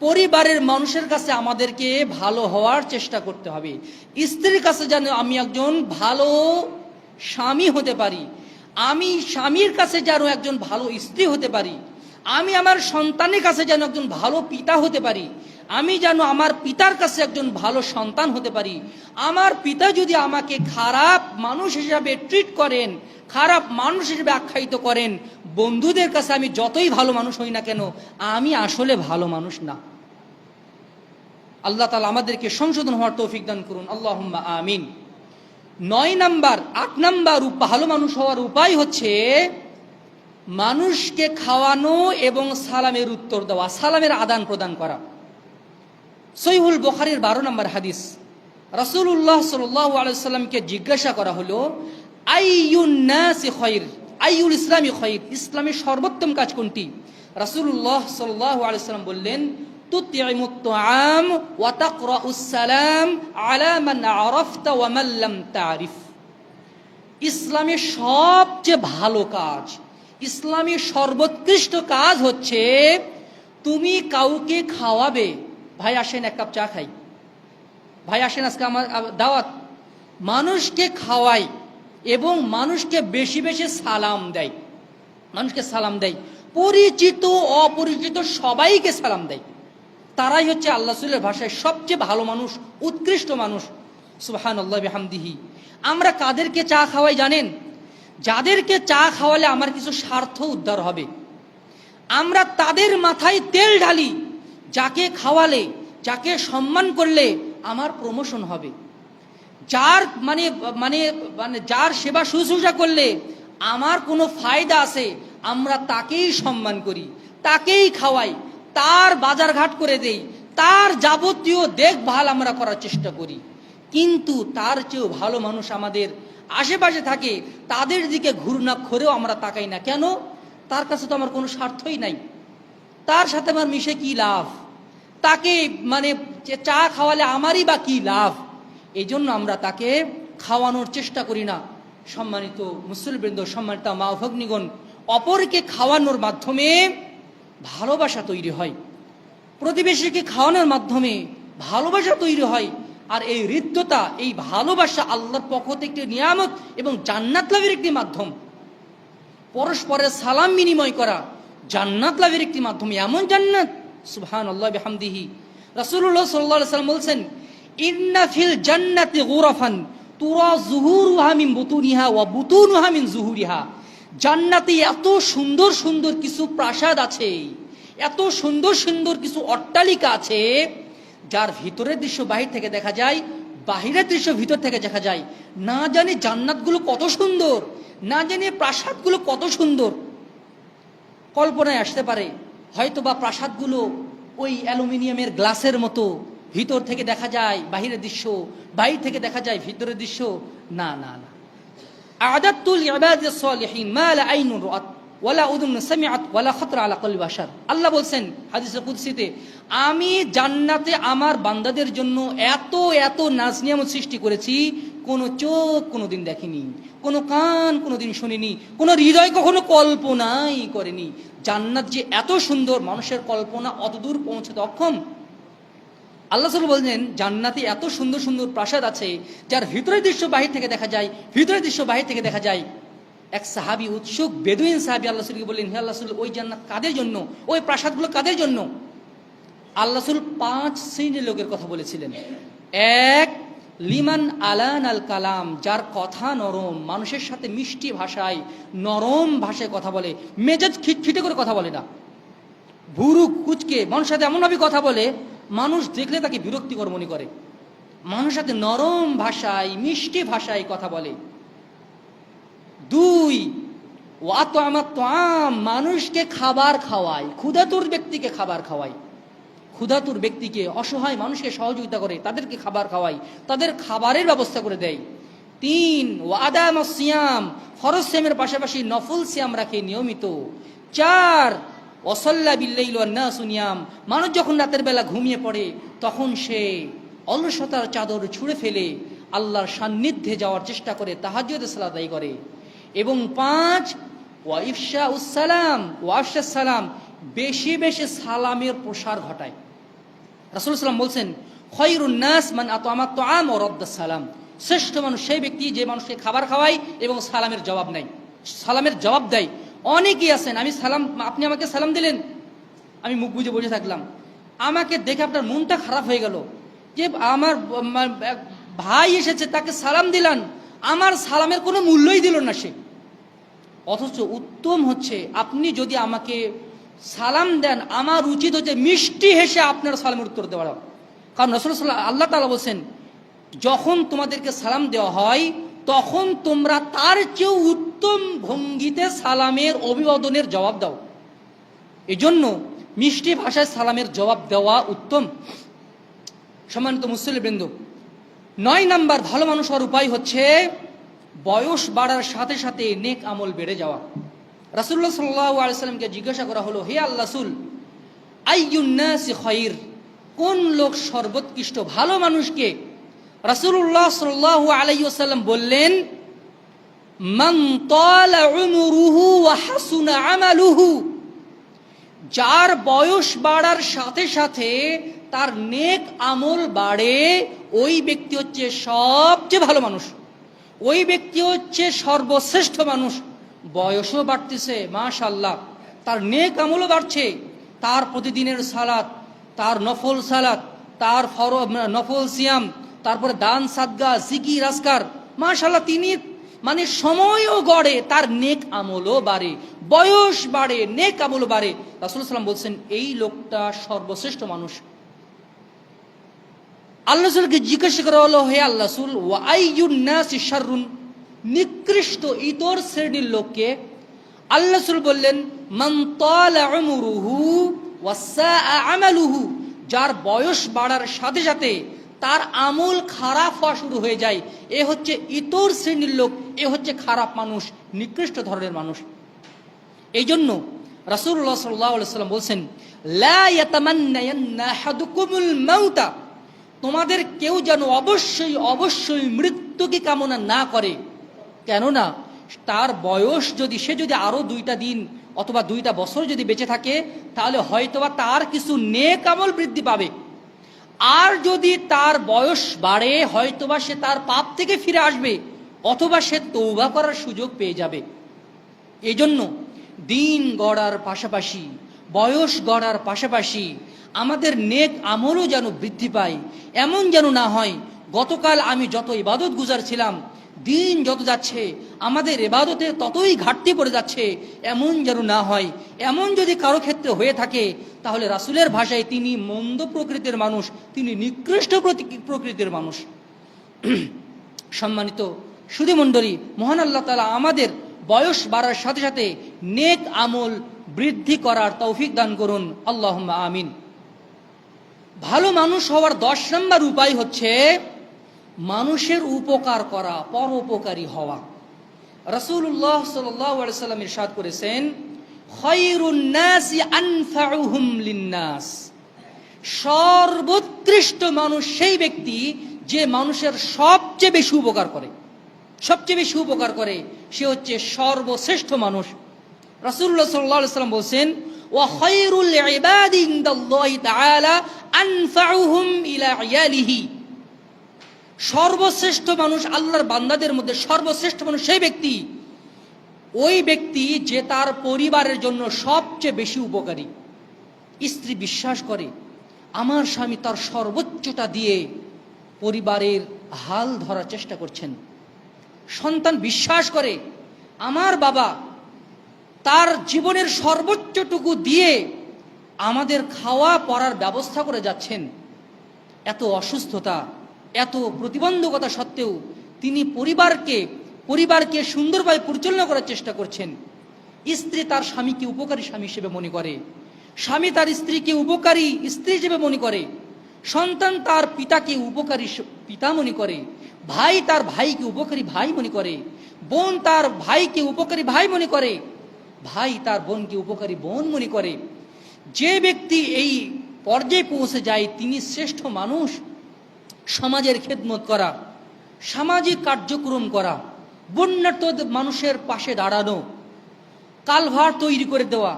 Speaker 1: পরিবারের মানুষের কাছে আমাদেরকে ভালো হওয়ার চেষ্টা করতে হবে। স্ত্রীর কাছে যেন আমি একজন ভালো স্বামী হতে পারি, আমি স্বামীর কাছে যেন একজন ভালো স্ত্রী হতে পারি, আমি আমার সন্তানের কাছে যেন একজন ভালো পিতা হতে পারি, আমি যেন আমার পিতার কাছে একজন ভালো সন্তান হতে পারি। আমার পিতা যদি আমাকে খারাপ মানুষ হিসাবে ট্রিট করেন, খারাপ মানুষ হিসেবে আখ্যায়িত করেন, বন্ধুদের কাছে আমি যতই ভালো মানুষ হই না কেন, আমি আসলে ভালো মানুষ না। আল্লাহ তাআলা আমাদেরকে সংশোধন হওয়ার তৌফিক দান করুন, আল্লাহুম্মা আমিন। 9 নাম্বার, 8 নাম্বার ভালো মানুষ হওয়ার উপায় হচ্ছে মানুষকে খাওয়ানো এবং সালামের উত্তর দেওয়া, সালামের আদান প্রদান করা। সহিহুল বুখারীর 12 নম্বর হাদিস, রাসূলুল্লাহ সাল্লাল্লাহু আলাইহি ওয়াসাল্লামকে জিজ্ঞাসা করা হলো, আইয়ুন নাসি খায়র, আইউল ইসলামী খৈর, ইসলামের সর্বোত্তম কাজ কোনটি? রাসূলুল্লাহ সাল্লাল্লাহু আলাইহি ওয়াসাল্লাম বললেন, তুতঈমুত তুআম ওয়া তাকরাউস সালাম আলা মান আরাফতা ওয়া মান লাম তারিফ। ইসলামের সবচেয়ে ভালো কাজ, ইসলামের সর্বোৎকৃষ্ট কাজ হচ্ছে তুমি কাউকে খাওয়াবে। ভাই আসেন এক কাপ চা খাই, ভাই আসেন আজকে আমার দাওয়াত, মানুষকে খাওয়াই এবং মানুষকে বেশি বেশি সালাম দেয়, মানুষকে সালাম দেয়, পরিচিত অপরিচিত সবাইকে সালাম দেয়। তারাই হচ্ছে আল্লাহ রাসূলের ভাষায় সবচেয়ে ভালো মানুষ, উৎকৃষ্ট মানুষ। সুবহানাল্লাহ বিহামদিহি। আমরা কাদেরকে চা খাওয়াই জানেন? যাদেরকে চা খাওয়ালে আমার কিছু স্বার্থ উদ্ধার হবে, আমরা তাদের মাথায় তেল ঢালি, যাকে খাওয়ালে, যাকে সম্মান করলে আমার প্রমোশন হবে, যার মানে মানে মানে যার সেবা শুশ্রূষা করলে আমার কোনো ফায়দা আছে, আমরা তাকেই সম্মান করি, তাকেই খাওয়াই, তার বাজারঘাট করে দেই, তার যাবতীয় দেখভাল আমরা করার চেষ্টা করি। কিন্তু তার চেয়েও ভালো মানুষ আমাদের আশেপাশে থাকে, তাদের দিকে ঘুরনাক্ষরেও আমরা তাকাই না। কেন? তার কাছে তো আমার কোনো স্বার্থই নাই, তার সাথে আমার মিশে কি লাভ, তাকে মানে চা খাওয়ালে আমারই বা কি লাভ। এই জন্য আমরা তাকে খাওয়ানোর চেষ্টা করি না। সম্মানিত মুসলিমবৃন্দ, সম্মানিত মা ভগ্নীগণ, অপরকে খাওয়ানোর মাধ্যমে ভালোবাসা তৈরি হয়, প্রতিবেশীকে খাওয়ানোর মাধ্যমে ভালোবাসা তৈরি হয়। আর এই হৃদ্যতা, এই ভালোবাসা আল্লাহর পক্ষ থেকে নিয়ামত এবং জান্নাত লাভের একটি মাধ্যম। পরস্পরের সালাম বিনিময় করা জান্নাত লাভের একটি মাধ্যম। এমন জান্নাত, সুবহানাল্লাহ বিহামদিহি। রাসূলুল্লাহ সাল্লাল্লাহু আলাইহি ওয়াসাল্লাম বলছেন, ইন্না ফিল জান্নাতি গুরাফান তুরা যুহুরুহা মিন বুতুনিহা ওয়া বুতুনুহা মিন যুহুরিহা। জান্নাতে এত সুন্দর সুন্দর কিছু প্রাসাদ আছে, এত সুন্দর সুন্দর কিছু অট্টালিকা আছে, যার ভিতরের দৃশ্য বাহির থেকে দেখা যায়, বাহিরের দৃশ্য ভিতর থেকে দেখা যায়। না জানি জান্নাতগুলো কত সুন্দর, না জানি প্রাসাদগুলো কত সুন্দর। কল্পনায় আসতে পারে হয়তো বা প্রাসাদগুলো ওই অ্যালুমিনিয়ামের গ্লাসের মতো, ভিতর থেকে দেখা যায় বাহিরের দৃশ্য, বাহির থেকে দেখা যায় ভিতরের দৃশ্য। না না না, আ'দাতুল ইবাদিস সালিহিন মা লা আইনুন রাআত ওয়ালা উযুন সামিআত ওয়ালা খাতরা আলা কলবি বাশার। আল্লাহ বলছেন হাদিসে কুদসিতে, আমি জান্নাতে আমার বান্দাদের জন্য এত এত নাজ নিয়ামত সৃষ্টি করেছি, কোনো চোখ কোনোদিন দেখেনি, কোনো কান কোনোদিন শুনিনি, কোনো হৃদয় কখনো কল্পনাই করেনি। জান্নাত যে এত সুন্দর, মানুষের কল্পনা অতদূর পৌঁছতে অক্ষম। আল্লাহ রাসূল বলছেন, জান্নাতে এত সুন্দর সুন্দর প্রাসাদ আছে, যার ভিতরের দৃশ্য বাহির থেকে দেখা যায়, ভিতরের দৃশ্য বাহির থেকে দেখা যায়। এক সাহাবী, উৎসুক বেদুইন সাহাবী আল্লাহ রাসূলকে বললেন, হে আল্লাহ রাসূল, ওই জান্নাত কাদের জন্য, ওই প্রাসাদগুলো কাদের জন্য? আল্লাহ রাসূল 5 শ্রেণীর লোকের কথা বলেছিলেন। এক, লিমান আলান আল কালাম, যার কথা নরম, মানুষের সাথে মিষ্টি ভাষায়, নরম ভাষায় কথা বলে, মেজাজ খিটখিটে করে কথা বলে না, ভুরু কুচকে মানুষের সাথে এমনভাবে কথা বলে মানুষ দেখলে তাকে বিরক্তিকর মনে করে। মানুষের সাথে নরম ভাষায়, মিষ্টি ভাষায় কথা বলে। 2, ওয়াতআমাত তুআম, মানুষকে খাবার খাওয়ায়, ক্ষুধাতুর ব্যক্তিকে খাবার খাওয়ায়, ক্ষুধাতুর ব্যক্তিকে, অসহায় মানুষকে সহযোগিতা করে, তাদেরকে খাবার খাওয়ায়, তাদের খাবারের ব্যবস্থা করে দেয়। 3, ওয়াদামাস সিয়াম, ফরজ সিয়ামের পাশাপাশি নফল সিয়াম রাখে নিয়মিত। 4, ওয়াসাল্লা বিল্লাইল ওয়ান নাসু নিয়াম, মানুষ যখন রাতের বেলা ঘুমিয়ে পড়ে তখন সে অলসতার চাদর ছুঁড়ে ফেলে আল্লাহর সান্নিধ্যে যাওয়ার চেষ্টা করে, তাহাজ্জুদের সালাত আদায় করে। এবং 5, ওয়া ইফশাউস সালাম, ওয়া আফশাস সালাম, বেশি বেশি সালামের প্রসার ঘটায়। রাসূল সাল্লাল্লাহু আলাইহি ওয়াসাল্লাম বলছেন, খায়রুন নাস মান আতআমাত তুআম ওয়া রাদ্দাস সালাম, শ্রেষ্ঠ মানুষ সেই ব্যক্তি যে মানুষকে খাবার খাওয়ায় এবং সালামের জবাব নেয়, সালামের জবাব দেয়। অনেকেই আছেন, আমি সালাম, আপনি আমাকে সালাম দিলেন, আমি মুখ বুজে বসে থাকলাম, আমাকে দেখে আপনার মনটা খারাপ হয়ে গেল যে আমার ভাই এসেছে, তাকে সালাম দিলেন, আমার সালামের কোনো মূল্যই দিল না সে। অথচ উত্তম হচ্ছে আপনি যদি আমাকে সালাম দেন, আমার উচিত হচ্ছে মিষ্টি হেসে আপনার সালামের উত্তর দেওয়া। কারণ রাসূলুল্লাহ, আল্লাহ তাআলা বলছেন, যখন তোমাদেরকে সালাম দেওয়া হয় তখন তোমরা তার চেয়েও উত্তম ভঙ্গিতে সালামের অভিবাদনের জবাব দাও। এজন্য মিষ্টি ভাষায় সালামের জবাব দেওয়া উত্তম। সম্মানিত মুসলিমবৃন্দ, 9 নাম্বার ভালো মানুষ হওয়ার উপায় হচ্ছে বয়স বাড়ার সাথে সাথে নেক আমল বেড়ে যাওয়া। রাসূলুল্লাহ সাল্লাল্লাহু আলাইহি সাল্লামকে জিজ্ঞাসা করা হলো, হে আল্লাহ রাসূল, আইয়ুন নাসি খায়র, কোন লোক সর্বোৎকৃষ্ট, ভালো মানুষকে? রাসূলুল্লাহ সাল্লাল্লাহু আলাইহি ওয়াসাল্লাম বললেন, মান তালা উমরুহু ওয়া হাসুনা আমালুহু, যার বয়স বাড়ার সাথে সাথে তার নেক আমল বাড়ে, ওই ব্যক্তি হচ্ছে সবচেয়ে ভালো মানুষ, ওই ব্যক্তি হচ্ছে সর্বশ্রেষ্ঠ মানুষ। বয়সও বাড়তেছে মাশাআল্লাহ, তার নেক আমলও বাড়ছে, তার প্রতিদিনের সালাত, তার নফল সালাত, তার নফল সিয়াম, তারপরে দান সাদগা, জিকির আজকার, মাশাআল্লাহ তিনি মানে সময়ও গড়ে, তার নেক আমলও বাড়ে, বয়স বাড়ে, নেক আমলও বাড়ে। রাসূলুল্লাহ সাল্লাল্লাহু আলাইহি ওয়াসাল্লাম বলছেন, এই লোকটা সর্বশ্রেষ্ঠ মানুষ। আল্লাহ রাসূলকে জিজ্ঞাসা করা হলো, হে আল্লাহ রাসূল, ওয়া আইয়ুন নাসি শাররুন, নিকৃষ্ট ইতর শ্রেণীর লোককে? আল্লাহ রাসূল বললেন, মান তালা উমরুহু ওয়া সাআ আমালুহু, যার বয়স বাড়ার সাথে সাথে তার আমল খারাপ হওয়া শুরু হয়ে যায়, এ হচ্ছে ইতর শ্রেণীর লোক, এ হচ্ছে খারাপ মানুষ, নিকৃষ্ট ধরনের মানুষ। এই জন্য রাসূলুল্লাহ সাল্লাল্লাহু আলাইহি ওয়াসাল্লাম বলছেন, লা ইয়াতামান্নায়ান্না আহাদুকুমুল মাউতা, তোমাদের কেউ যেন অবশ্যই অবশ্যই মৃত্যুকে কামনা না করে। কেননা তার বয়স যদি, সে যদি আরো 2টা দিন অথবা 2টা বছর যদি বেঁচে থাকে, তাহলে হয়তোবা তার কিছু নেক আমল বৃদ্ধি পাবে। আর যদি তার বয়স বাড়ে, হয়তোবা সে তার পাপ থেকে ফিরে আসবে, অথবা সে তওবা করার সুযোগ পেয়ে যাবে। এই জন্য দিন গড়ার পাশাপাশি, বয়স গড়ার পাশাপাশি আমাদের নেক আমলও যেন বৃদ্ধি পায়। এমন যেন না হয় গতকাল আমি যত ইবাদত গুজার ছিলাম, দিন যত যাচ্ছে আমাদের ইবাদতে ততই ঘাটতি পড়ে যাচ্ছে, এমন যেন না হয়। এমন যদি কারো ক্ষেত্রে হয়ে থাকে, তাহলে রাসূলের ভাষায় তিনি মন্দ প্রকৃতির মানুষ, তিনি নিকৃষ্ট প্রকৃতির মানুষ। সম্মানিত সুধী মণ্ডলী, মহান আল্লাহ তাআলা আমাদের বয়স বাড়ার সাথে সাথে নেক আমল বৃদ্ধি করার তৌফিক দান করুন, আল্লাহুম্মা আমিন। ভালো মানুষ হওয়ার 10 নম্বর উপায় হচ্ছে মানুষের উপকার করা, পরোপকারী হওয়া। রাসূলুল্লাহ সাল্লাল্লাহু আলাইহি ওয়াসাল্লাম ইরশাদ করেছেন, খায়রুন নাসি আনফাউহুম লিন্নাস, সর্বোৎকৃষ্ট মানুষ সেই ব্যক্তি যে মানুষের সবচেয়ে বেশি উপকার করে, সবচেয়ে বেশি উপকার করে, সে হচ্ছে সর্বশ্রেষ্ঠ মানুষ। রাসূলুল্লাহ সাল্লাল্লাহু আলাইহি ওয়াসাল্লাম বলেছেন, ওয়া খায়রুল ইবাদি ইনদাল্লাহি তাআলা আনফাউহুম ইলা ইয়ালিহি, সর্বশ্রেষ্ঠ মানুষ আল্লাহর বান্দাদের মধ্যে সর্বশ্রেষ্ঠ মানুষ সেই ব্যক্তি, ওই ব্যক্তি যে তার পরিবারের জন্য সবচেয়ে বেশি উপকারী। স্ত্রী বিশ্বাস করে আমার স্বামী তার সর্বোচ্চটা দিয়ে পরিবারের হাল ধরার চেষ্টা করছেন। সন্তান বিশ্বাস করে আমার বাবা তার জীবনের সর্বোচ্চটুকু দিয়ে আমাদের খাওয়া পড়ার ব্যবস্থা করে যাচ্ছেন। এত অসুস্থতা, এত প্রতিবন্ধকতা সত্ত্বেও তিনি পরিবারকে সুন্দরভাবে পরিচালনা করার চেষ্টা করছেন। স্ত্রী তার স্বামীকে উপকারী স্বামী হিসেবে মনে করে, স্বামী তার স্ত্রীকে উপকারী স্ত্রী হিসেবে মনে করে, সন্তান তার পিতাকে উপকারী পিতা মনে করে, ভাই তার ভাইকে উপকারী ভাই মনে করে, বোন তার ভাইকে উপকারী ভাই মনে করে, ভাই তার বোনকে উপকারী বোন মনে করে। যে ব্যক্তি এই পর্যায়ে পৌঁছে যায় তিনি শ্রেষ্ঠ মানুষ। সমাজের খেদমত করা, সামাজিক কার্যক্রম করা, বন্যার্ত মানুষের পাশে দাঁড়ানো, কালভার তৈরি করে দেওয়া,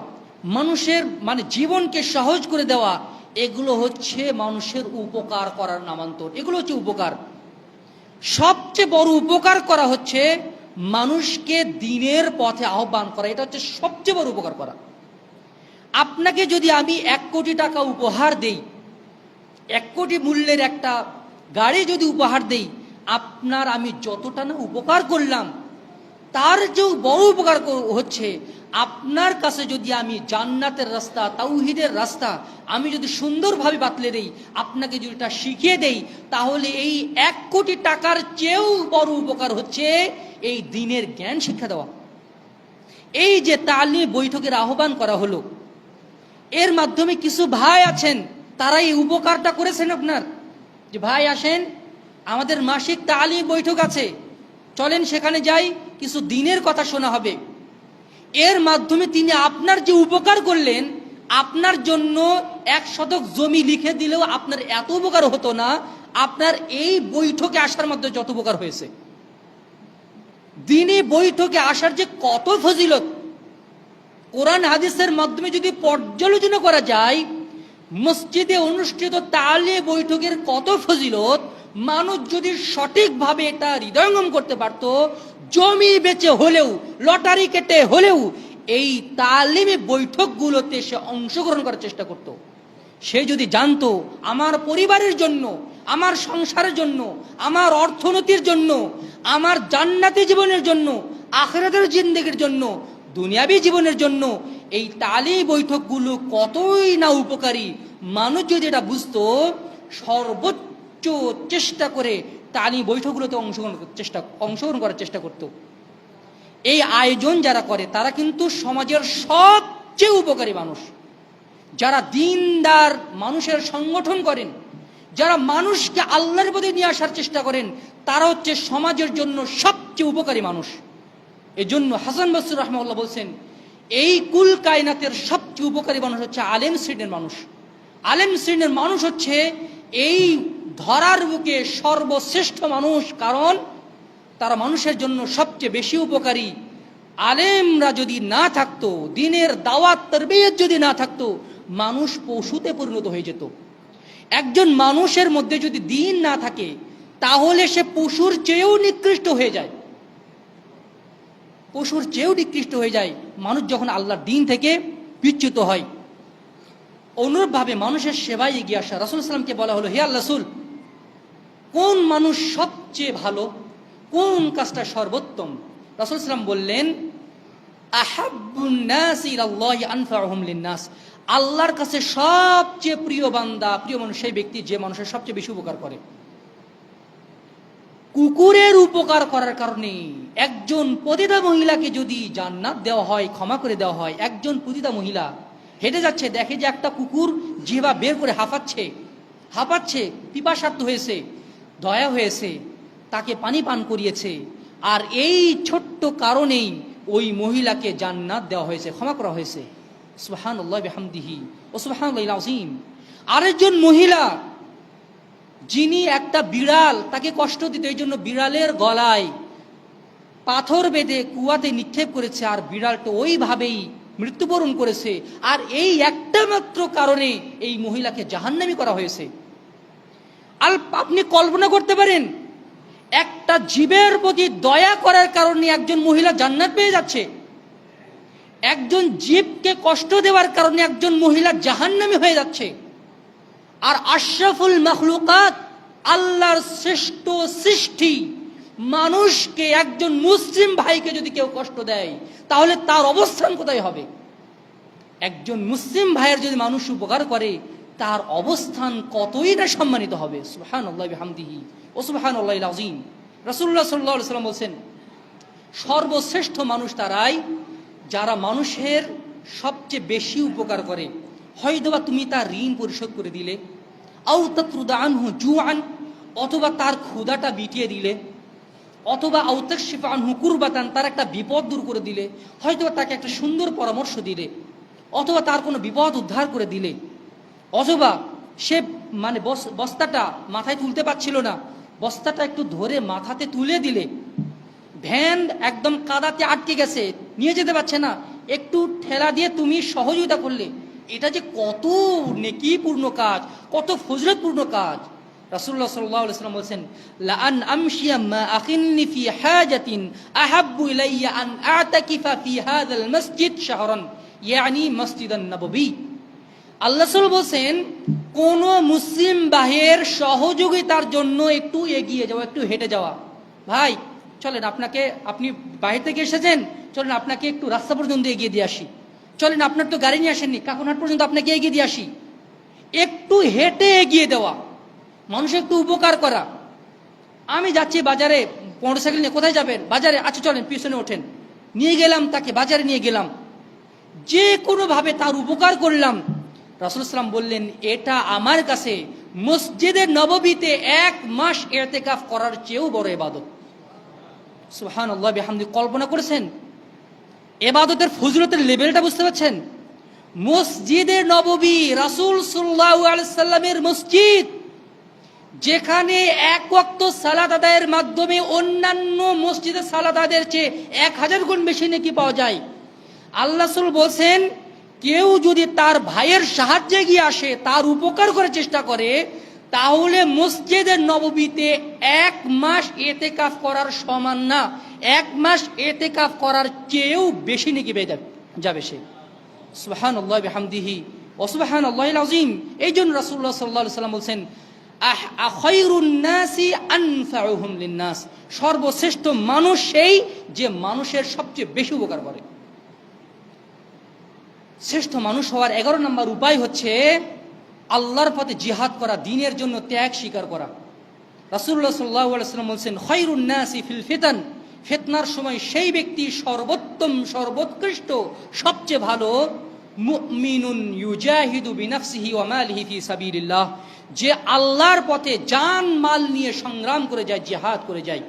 Speaker 1: মানুষের মানে জীবনকে সহজ করে দেওয়া, এগুলো হচ্ছে মানুষের উপকার করার নামান্তর, এগুলো হচ্ছে উপকার। সবচেয়ে বড় উপকার করা হচ্ছে মানুষকে দ্বীনের পথে আহ্বান করা, এটা হচ্ছে সবচেয়ে বড় উপকার করা। আপনাকে যদি আমি 1 কোটি টাকা উপহার দেই, 1 কোটি মূল্যের একটা গাড়ি যদি উপহার দেই, আপনার আমি যতটা না উপকার করলাম, তার যে বড় উপকার হচ্ছে আপনার কাছে যদি আমি জান্নাতের রাস্তা, তাওহীদের রাস্তা আমি যদি সুন্দরভাবে বাতলে দেই, আপনাকে যদি এটা শিখিয়ে দেই, তাহলে এই 1 কোটি টাকার চেয়েও বড় উপকার হচ্ছে এই দ্বীনের জ্ঞান শিক্ষা দেওয়া। এই যে তালিম বৈঠকের আহ্বান করা হলো, এর মাধ্যমে কিছু ভাই আছেন তারা এই উপকারটা করেছেন আপনার, যে ভাই আসেন আমাদের মাসিক তালিম বৈঠক আছে, চলেন সেখানে যাই, কিছু দিনের কথা শোনা হবে। এর মাধ্যমে তিনি আপনার যে উপকার করলেন, আপনার জন্য 1 শতক জমি লিখে দিলেও আপনার এত উপকার হতো না আপনার এই বৈঠকে আসার মধ্যে যত উপকার হয়েছে। দিনে বৈঠকে আসার যে কত ফজিলত, কোরআন হাদিসের মাধ্যমে যদি পর্যালোচনা করা যায়, মসজিদে অনুষ্ঠিত তালে বৈঠকের কত ফজিলত, মানুষ যদি সঠিকভাবে এটা হৃদয়ঙ্গম করতে পারত, জমি বেচে হলেও, লটারি কেটে হলেও এই তালিমে বৈঠকগুলোতে সে অংশগ্রহণ করার চেষ্টা করত। সে যদি জানতো আমার পরিবারের জন্য, আমার সংসারের জন্য, আমার অর্থনীতির জন্য, আমার জান্নাতি জীবনের জন্য, আখিরাতের জিন্দেগির জন্য, দুনিয়াবী জীবনের জন্য এই তালিম বৈঠকগুলো কতই না উপকারী, মানুষ যদি এটা বুঝতো, সর্বোচ্চ চেষ্টা করে তালিম বৈঠকগুলোতে অংশগ্রহণ করার চেষ্টা করত। এই আয়োজন যারা করে তারা কিন্তু সমাজের সবচেয়ে উপকারী মানুষ। যারা দিনদার মানুষের সংগঠন করেন, যারা মানুষকে আল্লাহর পথে নিয়ে আসার চেষ্টা করেন, তারা হচ্ছে সমাজের জন্য সবচেয়ে উপকারী মানুষ। এজন্য হাসান বসরি রাহিমাহুল্লাহ বলছেন, এই কুল কায়নাতের সবচেয়ে উপকারী মানুষ হচ্ছে আলেম শ্রেণীর মানুষ। আলেম শ্রেণীর মানুষ হচ্ছে এই ধরার বুকে সর্বশ্রেষ্ঠ মানুষ, কারণ তারা মানুষের জন্য সবচেয়ে বেশি উপকারী। আলেমরা যদি না থাকতো, দিনের দাওয়াত তারবিয়ত যদি না থাকতো, মানুষ পশুতে পরিণত হয়ে যেত। একজন মানুষের মধ্যে যদি দিন না থাকে, তাহলে সে পশুর চেয়েও নিকৃষ্ট হয়ে যায়। পশুর চেয়েও নিকৃষ্ট হয়ে যায় মানুষ যখন আল্লাহর দিন থেকে বিচ্যুত হয়। অনুরূপভাবে মানুষের সেবায় এগিয়ে আসা। রাসূল সাল্লাল্লাহু আলাইহি ওয়াসাল্লামকে বলা হলো, হে আল্লাহর রাসূল, কোন মানুষ সবচেয়ে ভালো, কোন কাজটা সর্বোত্তম? রাসূল সাল্লাল্লাহু আলাইহি ওয়াসাল্লাম বললেন, আহাব্বুন নাসি ইলাল্লাহি আনফাউহুম লিন-নাস। আল্লাহর কাছে সবচেয়ে প্রিয় বান্দা, প্রিয় মানুষ সেই ব্যক্তি যে মানুষের সবচেয়ে বেশি উপকার করে। কুকুরের উপকার করার কারণে একজন পতিতা মহিলাকে যদি জান্নাত দেওয়া হয়, ক্ষমা করে দেওয়া হয়, একজন পতিতা মহিলা হেঁটে যাচ্ছে, দেখে যে একটা কুকুর জিহ্বা বের করে হাঁপাচ্ছে, পিপাসার্ত হয়েছে, দয়া হয়েছে, তাকে পানি পান করিয়েছে, আর এই ছোট্ট কারণেই ওই মহিলাকে জান্নাত দেওয়া হয়েছে, ক্ষমা করা হয়েছে। সুবহানাল্লাহি বিহামদিহি ও সুবহানাল্লাহিল আযীম। আরেকজন মহিলা যিনি একটা বিড়াল তাকে কষ্ট দিত, এই জন্য বিড়ালের গলায় পাথর বেঁধে কুয়াতে নিক্ষেপ করেছে, আর বিড়ালটা ওইভাবেই মৃত্যুবরণ করেছে, আর এই একটা মাত্র কারণে এই মহিলাকে জাহান্নামী করা হয়েছে। আপনি কল্পনা করতে পারেন, একটা জীবের প্রতি দয়া করার কারণে একজন মহিলা জান্নাত পেয়ে যাচ্ছে, একজন জীবকে কষ্ট দেওয়ার কারণে একজন মহিলা জাহান্নামী হয়ে যাচ্ছে। আর আশরাফুল মাখলুকাত, আল্লাহর শ্রেষ্ঠ সৃষ্টি মানুষকে, একজন মুসলিম ভাইকে যদি কেউ কষ্ট দেয়, তাহলে তার অবস্থান কোথায় হবে? একজন মুসলিম ভাইয়ের যদি মানুষ উপকার করে, তার অবস্থান কতই না সম্মানিত হবে। সুবহানাল্লাহি বিহামদিহি ও সুবহানাল্লাহিল আযীম। রাসূলুল্লাহ সাল্লাল্লাহু আলাইহি ওয়াসাল্লাম বলেন, সর্বশ্রেষ্ঠ মানুষ তারাই যারা মানুষের সবচেয়ে বেশি উপকার করে। হয়তোবা তুমি তার ঋণ পরিশোধ করে দিলে, আও তাতরুদা আনহু জুআন, অথবা তার ক্ষুধাটা মিটিয়ে দিলে, অথবা আও তাকশিফা আনহু কুরবাতান, তার একটা বিপদ দূর করে দিলে, হয়তোবা তাকে একটা সুন্দর পরামর্শ দিলে, অথবা তার কোনো বিপদ উদ্ধার করে দিলে, অথবা সে বস্তাটা মাথায় তুলতে পারছিল না, বস্তাটা একটু ধরে মাথাতে তুলে দিলে, ভ্যান একদম কাদাতে আটকে গেছে, নিয়ে যেতে পারছে না, একটু ঠেলা দিয়ে তুমি সহযোগিতা করলে, এটা যে কত নেকিপূর্ণ কাজ, কত ফজিলতপূর্ণ কাজ। রাসূলুল্লাহ সাল্লাল্লাহু আলাইহি ওয়াসাল্লাম বলেন, লা আন আমশিয়া মা আখিননি ফি হাজাতিন আহাব্বু ইলাইয়া আন আ'তাকিফা ফি হাযাল মসজিদ শাহরান, ইয়ানি মসজিদান নববী। আল্লাহ রাসূল বলেন, কোন মুসলিম ভাইয়ের সহযোগিতার জন্য একটু এগিয়ে যাওয়া, একটু হেঁটে যাওয়া। ভাই চলেন, আপনি বাইরে থেকে এসেছেন, চলেন আপনাকে একটু রাস্তা পর্যন্ত এগিয়ে দিয়ে আসি, চলেন আপনার তো গাড়ি নিয়ে আসেননি, কাকুনহাট পর্যন্ত আপনাকে এগিয়ে দিয়ে আসি। একটু হেঁটে এগিয়ে দেওয়া, মানুষের একটু উপকার করা। আমি যাচ্ছি বাজারে, মোটরসাইকেল নিয়ে, কোথায় যাবেন? বাজারে। আচ্ছা চলেন, পিছনে ওঠেন, নিয়ে গেলাম তাকে, বাজারে নিয়ে গেলাম, যে কোনোভাবে তার উপকার করলাম। রাসূল সাল্লাল্লাহু আলাইহি ওয়াসাল্লাম বললেন, এটা আমার কাছে মসজিদে নববীতে 1 মাস ইতিকাফ করার চেয়েও বড় ইবাদত। সুবহানাল্লাহ বিহামদি, কল্পনা করেছেন ইবাদতের ফজিলতের লেভেলটা বুঝতে পারছেন? মসজিদে নববী, রাসূল সাল্লাল্লাহু আলাইহি সাল্লামের মসজিদ, যেখানে এক ওয়াক্ত সালাত আদায়ের মাধ্যমে অন্যান্য মসজিদে সালাত আদায়ের চেয়ে 1000 গুণ বেশি নেকি পাওয়া যায়। আল্লাহ রাসূল বলছেন, কেউ যদি তার ভাইয়ের সাহায্যে গিয়ে আসে, তার উপকার করার চেষ্টা করে, তাহলে মসজিদের নববীতে 1 মাস ইতিকাফ করার সমান না, 1 মাস ইতিকাফ করার চেয়েও বেশি নেকি পেয়ে যাবে সে। সুবহানাল্লাহ বিহামদিহি ওয়া সুবহানাল্লাহিল আযীম। এই জন্য রাসূলুল্লাহ সাল্লাল্লাহু আলাইহি ওয়াসাল্লাম বলছেন, খায়রুন নাসি আনফাউহুম লিন-নাস, সর্বশ্রেষ্ঠ মানুষ সেই যে মানুষের সবচেয়ে বেশি উপকার করে। শ্রেষ্ঠ মানুষ হওয়ার 11 নম্বর উপায় হচ্ছে আল্লাহর পথে জিহাদ করা, দ্বীনের জন্য ত্যাগ স্বীকার করা। রাসূলুল্লাহ সাল্লাল্লাহু আলাইহি ওয়াসাল্লাম বলছেন, খায়রুন নাসি ফিল ফিতান, ফিতনার সময় সেই ব্যক্তি সর্বোত্তম, সর্বোৎকৃষ্ট, সবচেয়ে ভালো, মুমিনুন ইউজাহিদু বিনাফসিহি ওয়া মালিহি ফি সাবিলিল্লাহ, যে আল্লাহর পথে জান মাল নিয়ে সংগ্রাম করে যায়, জিহাদ করে যায়,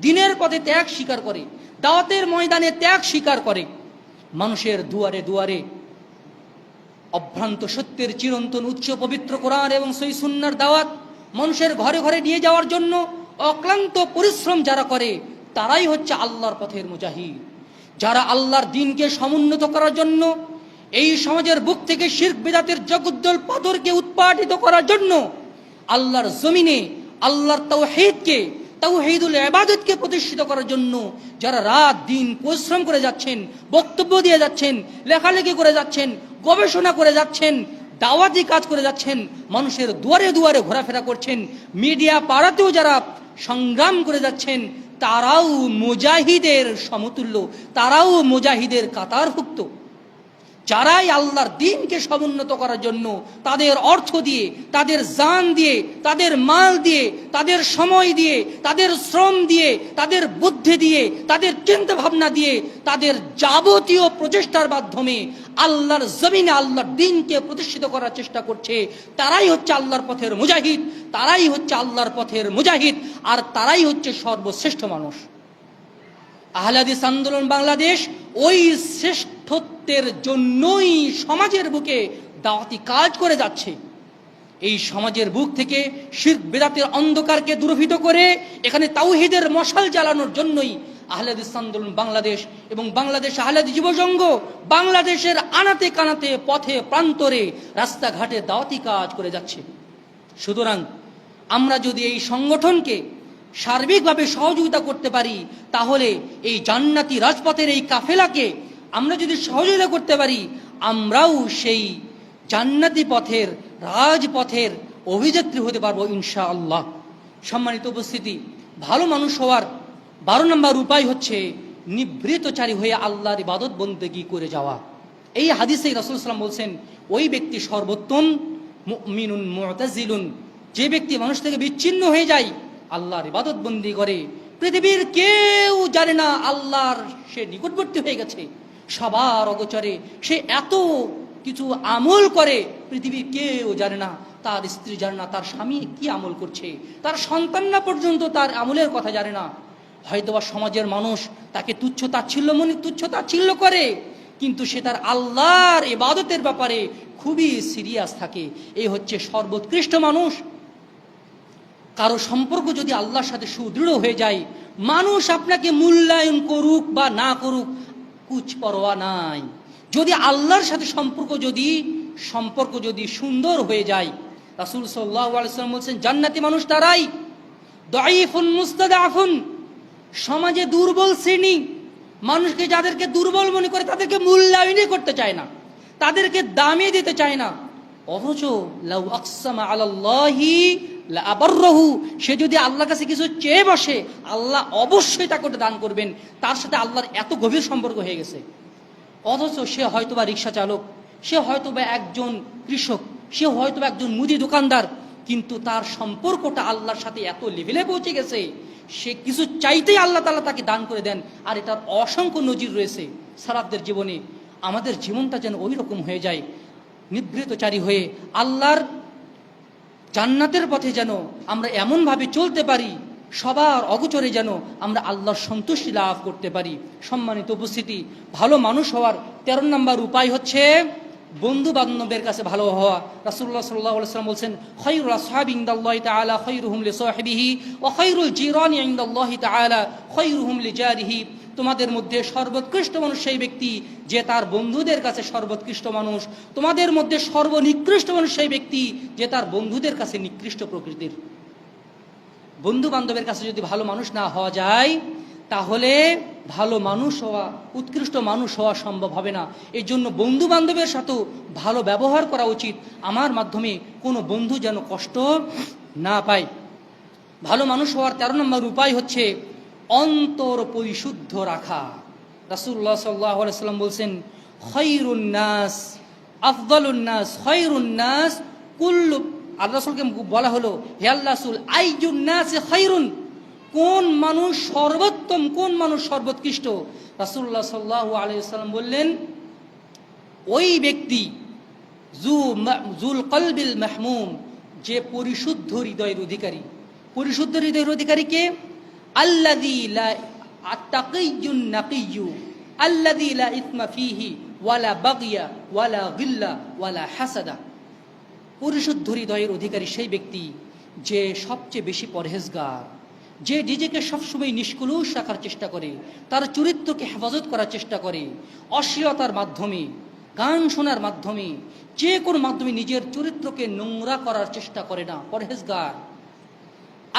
Speaker 1: দ্বীনের পথে ত্যাগ স্বীকার করে, দাওয়াতের ময়দানে ত্যাগ স্বীকার করে, মানুষের দুয়ারে দুয়ারে অভ্রান্ত সত্যের চিরন্তন উচ্চ পবিত্র কোরআন এবং সহিহ সুন্নাহর দাওয়াত মানুষের ঘরে ঘরে নিয়ে যাওয়ার জন্য অক্লান্ত পরিশ্রম যারা করে, তারাই হচ্ছে আল্লাহর পথের মুজাহিদ। যারা আল্লাহর দ্বীনকে সমুন্নত করার জন্য, এই সমাজের বুক থেকে শিরক বিদআতের জগদ্দল পাথরকে উৎপাটিত করার জন্য, আল্লাহর জমিনে আল্লাহর তাওহীদকে, তাওহীদুল ইবাদতকে প্রতিষ্ঠিত করার জন্য যারা রাত দিন পরিশ্রম করে যাচ্ছেন, বক্তব্য দিয়ে যাচ্ছেন, লেখালেখি করে যাচ্ছেন, গবেষণা করে যাচ্ছেন, দাওয়াতি কাজ করে যাচ্ছেন, মানুষের দুয়ারে দুয়ারে ঘোরাফেরা করছেন, মিডিয়া পাড়াতেও যারা সংগ্রাম করে যাচ্ছেন, তারাও মুজাহিদের সমতুল্য, তারাও মুজাহিদের কাতারভুক্ত। যারাই আল্লাহর দ্বীনকে সমুন্নত করার জন্য তাদের অর্থ দিয়ে, তাদের জান দিয়ে, তাদের মাল দিয়ে, তাদের সময় দিয়ে, তাদের শ্রম দিয়ে, তাদের বুদ্ধি দিয়ে, তাদের চিন্তা ভাবনা দিয়ে, তাদের যাবতীয় প্রচেষ্টার মাধ্যমে আল্লাহর জমিনে আল্লাহর দ্বীনকে প্রতিষ্ঠিত করার চেষ্টা করছে, তারাই হচ্ছে আল্লাহর পথের মুজাহিদ, তারাই হচ্ছে আল্লাহর পথের মুজাহিদ, আর তারাই হচ্ছে সর্বশ্রেষ্ঠ মানুষ। আহলে হাদিস আন্দোলন বাংলাদেশ ওই শ্রেষ্ঠত্বের জন্যই সমাজের বুকে দাওয়াতি কাজ করে যাচ্ছে। এই সমাজের বুক থেকে শিরক বিদআতের অন্ধকারকে দূরীভূত করে এখানে তাওহীদের মশাল জ্বালানোর জন্যই আহলে হাদিস আন্দোলন বাংলাদেশ এবং বাংলাদেশ আহলে হাদিস যুব সংঘ বাংলাদেশের আনাতে কানাতে, পথে প্রান্তরে, রাস্তাঘাটে দাওয়াতি কাজ করে যাচ্ছে। সুতরাং আমরা যদি এই সংগঠনকে সার্বিকভাবে সহযোগিতা করতে পারি, তাহলে এই জান্নাতি রাজপথের এই কাফেলাকে আমরা যদি সহযোগিতা করতে পারি, আমরাও সেই জান্নাতি পথের, রাজপথের অভিযাত্রী হতে পারবো ইনশাআল্লাহ। সম্মানিত উপস্থিতি, ভালো মানুষ হওয়ার 12 নম্বর উপায় হচ্ছে নিবৃতচারী হয়ে আল্লাহর ইবাদত বন্দেগী করে যাওয়া। এই হাদিসে রাসূল সাল্লাল্লাহু আলাইহি ওয়াসাল্লাম বলছেন, ওই ব্যক্তি সর্বোত্তম, মুমিনুন মুতাজিলুন, যে ব্যক্তি মানুষ থেকে বিচ্ছিন্ন হয়ে যায়, আল্লাহর ইবাদত বন্দি করে, পৃথিবীর কেউ জানে না আল্লাহর সে নিকটবর্তী হয়ে গেছে, সবার অগোচরে সে এত কিছু আমল করে, পৃথিবীর কেউ জানে না, তার স্ত্রী জানে না তার স্বামী কি আমল করছে, তার সন্তানরা পর্যন্ত তার আমলের কথা জানে না। হয়তোবা সমাজের মানুষ তাকে তুচ্ছ তাচ্ছিল্য করে, কিন্তু সে তার আল্লাহর ইবাদতের ব্যাপারে খুবই সিরিয়াস থাকে। এই হচ্ছে সর্বোৎকৃষ্ট মানুষ। কারো সম্পর্ক যদি আল্লাহর সাথে সুদৃঢ় হয়ে যায়, মানুষ আপনাকে মূল্যায়ন করুক বা না করুক, কুছ পরোয়া নাই। যদি আল্লাহর সাথে সম্পর্ক যদি সুন্দর হয়ে যায়, রাসূল সাল্লাল্লাহু আলাইহি ওয়াসাল্লাম বলেন, জান্নাতি মানুষ তারাই, দাঈফুন মুস্তাদআফুন, সমাজে দুর্বল শ্রেণী, মানুষকে যাদেরকে দুর্বল মনে করে তাদেরকে মূল্যায়নই করতে চায় না, তাদেরকে দামই দিতে চায় না। অথচ লাউ আকসামা আলাল্লাহি লা আবাররাহু, সে যদি আল্লাহর কাছে কিছু চেয়ে বসে, আল্লাহ অবশ্যই তাকে দান করবেন। তার সাথে আল্লাহর এত গভীর সম্পর্ক হয়ে গেছে। অথচ সে হয়তোবা রিক্সা চালক, সে হয়তোবা একজন কৃষক, সে হয়তোবা একজন মুদি দোকানদার, কিন্তু তার সম্পর্কটা আল্লাহর সাথে এত লেভেলে পৌঁছে গেছে, সে কিছু চাইতেই আল্লাহ তাআলা তাকে দান করে দেন। আর এটার অসংখ্য নজির রয়েছে সালাফদের জীবনে। আমাদের জীবনটা যেন ওই রকম হয়ে যায়, নিবৃতচারী হয়ে আল্লাহর জান্নাতের পথে যেন আমরা এমনভাবে চলতে পারি সবার অগোচরে যেন আমরা আল্লাহর সন্তুষ্টি লাভ করতে পারি। সম্মানিত উপস্থিতি, ভালো মানুষ হওয়ার 13 নম্বর উপায় হচ্ছে বন্ধু বান্ধবের কাছে ভালো হওয়া। রাসূলুল্লাহ সাল্লাল্লাহু আলাইহি ওয়াসাল্লাম বলেছেন, খায়রুল আসহাবি ইনদাল্লাহি তাআলা খায়রুহুম লিসাহিবিহি ওয়া খায়রুল জিরানি ইনদাল্লাহি তাআলা খায়রুহুম লিজারিহি। তোমাদের মধ্যে সর্বোৎকৃষ্ট মানুষ সেই ব্যক্তি যে তার বন্ধুদের কাছে সর্বোৎকৃষ্ট মানুষ। তোমাদের মধ্যে সর্বনিকৃষ্ট মানুষ সেই ব্যক্তি যে তার বন্ধুদের কাছে নিকৃষ্ট প্রকৃতির। বন্ধু বান্ধবের কাছে যদি ভালো মানুষ না হওয়া যায়, তাহলে ভালো মানুষ হওয়া, উৎকৃষ্ট মানুষ হওয়া সম্ভব হবে না। এই জন্য বন্ধু বান্ধবের সাথেও ভালো ব্যবহার করা উচিত। আমার মাধ্যমে কোনো বন্ধু যেন কষ্ট না পায়। ভালো মানুষ হওয়ার 13 নম্বর উপায় হচ্ছে অন্তর পরিশুদ্ধ রাখা। রাসূলুল্লাহ সাল্লাল্লাহু আলাইহি ওয়াসাল্লাম বলছেন, খায়রুন নাস আফদালুন নাস খায়রুন নাস কুল্লু। আল্লাহ রাসূলকে বলা হলো, হে আল্লাহ রাসূল, আইয়ুন নাস খায়রুন, কোন মানুষ সর্বোত্তম, কোন মানুষ সর্বোৎকৃষ্ট? রাসূলুল্লাহ সাল্লাল্লাহু আলাইহি ওয়াসাল্লাম বললেন, ওই ব্যক্তি জুল কলবিল মাহমুম, যে পরিশুদ্ধ হৃদয়ের অধিকারী। পরিশুদ্ধ হৃদয়ের অধিকারী কে? আল্লাযী লা আত্তাকিয়ুন নাকিয়্যু আল্লাযী লা ইসমা ফীহি ওয়ালা বাগিয়া ওয়ালা গিল্লা ওয়ালা হাসাদা। পরিশুদ্ধ হৃদয়ের অধিকারী সেই ব্যক্তি যে সবচেয়ে বেশি পরহেজগার, যে নিজেকে সবসময় নিষ্কলুষ রাখার চেষ্টা করে, তার চরিত্রকে হেফাজত করার চেষ্টা করে, অশ্লীলতার মাধ্যমে, গান শোনার মাধ্যমে, যে কোনো মাধ্যমে নিজের চরিত্রকে নোংরা করার চেষ্টা করে না, পরহেজগার।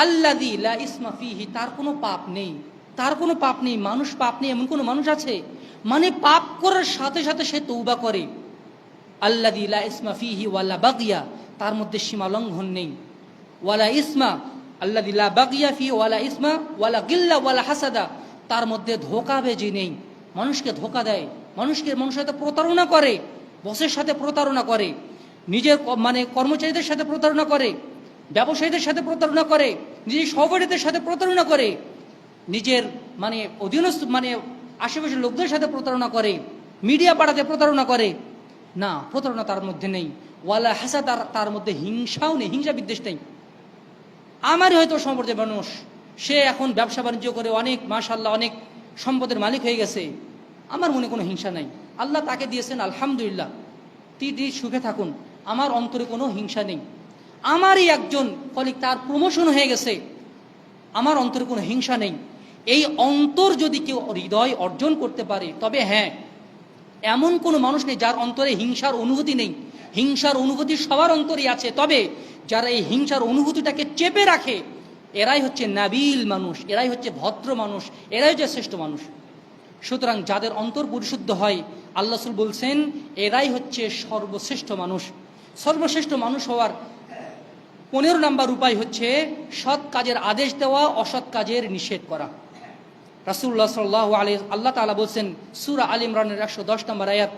Speaker 1: আল্লাযী লা ইসমা ফীহি, তার কোনো পাপ নেই, তার কোনো পাপ নেই। মানুষ পাপ নেই এমন কোনো মানুষ আছে? মানে পাপ করার সাথে সাথে সে তওবা করে। আল্লাযী লা ইসমা ফীহি ওয়ালা বাগিয়া, তার মধ্যে সীমা লঙ্ঘন নেই। ওয়ালা ইসমা আল্লাযী লা বাগিয়া ফীহি ওয়ালা ইসমা ওয়ালা গিল্লা ওয়ালা হাসাদা, তার মধ্যে ধোঁকাবাজি নেই। মানুষকে ধোঁকা দেয়, মানুষের সাথে প্রতারণা করে, বসের সাথে প্রতারণা করে, নিজের কর্মচারীদের সাথে প্রতারণা করে, ব্যবসায়ীদের সাথে প্রতারণা করে, নিজের সহপাঠীদের সাথে প্রতারণা করে, নিজের অধীনস্থ আশেপাশের লোকদের সাথে প্রতারণা করে, মিডিয়া পাড়াতে প্রতারণা করে। না, প্রতারণা তার মধ্যে নেই। ওয়ালা হাসাদ, তার মধ্যে হিংসাও নেই, হিংসা বিদ্বেষ নেই। আমারই হয়তো সম্পর্কের মানুষ, সে এখন ব্যবসা বাণিজ্য করে অনেক, মাশাআল্লাহ, অনেক সম্পদের মালিক হয়ে গেছে, আমার মনে কোনো হিংসা নাই। আল্লাহ তাকে দিয়েছেন, আলহামদুলিল্লাহ, তিনি সুখে থাকুন, আমার অন্তরে কোনো হিংসা নেই। আমারই একজন কলিগ, তার প্রমোশন হয়ে গেছে, আমার অন্তরে কোনো হিংসা নেই। এই অন্তর যদি কেউ হৃদয় অর্জন করতে পারে, তবে হ্যাঁ, এমন কোনো মানুষ নেই যার অন্তরে হিংসার অনুভূতি নেই। হিংসার অনুভূতি সবার অন্তরে আছে, তবে যারা এই হিংসার অনুভূতিটাকে চেপে রাখে, এরাই হচ্ছে নাবিল মানুষ, এরাই হচ্ছে ভদ্র মানুষ, এরাই হচ্ছে শ্রেষ্ঠ মানুষ। সুতরাং যাদের অন্তর পরিশুদ্ধ হয়, আল্লাহ রাসূল বলছেন, এরাই হচ্ছে সর্বশ্রেষ্ঠ মানুষ। সর্বশ্রেষ্ঠ মানুষ হওয়ার 15 নম্বর উপায় হচ্ছে সৎ কাজের আদেশ দেওয়া, অসৎ কাজের নিষেধ করা। রাসূলুল্লাহ সাল্লাল্লাহু আলাইহি, আল্লাহ তাআলা বলছেন সূরা আল ইমরানের 110 নম্বর আয়াত,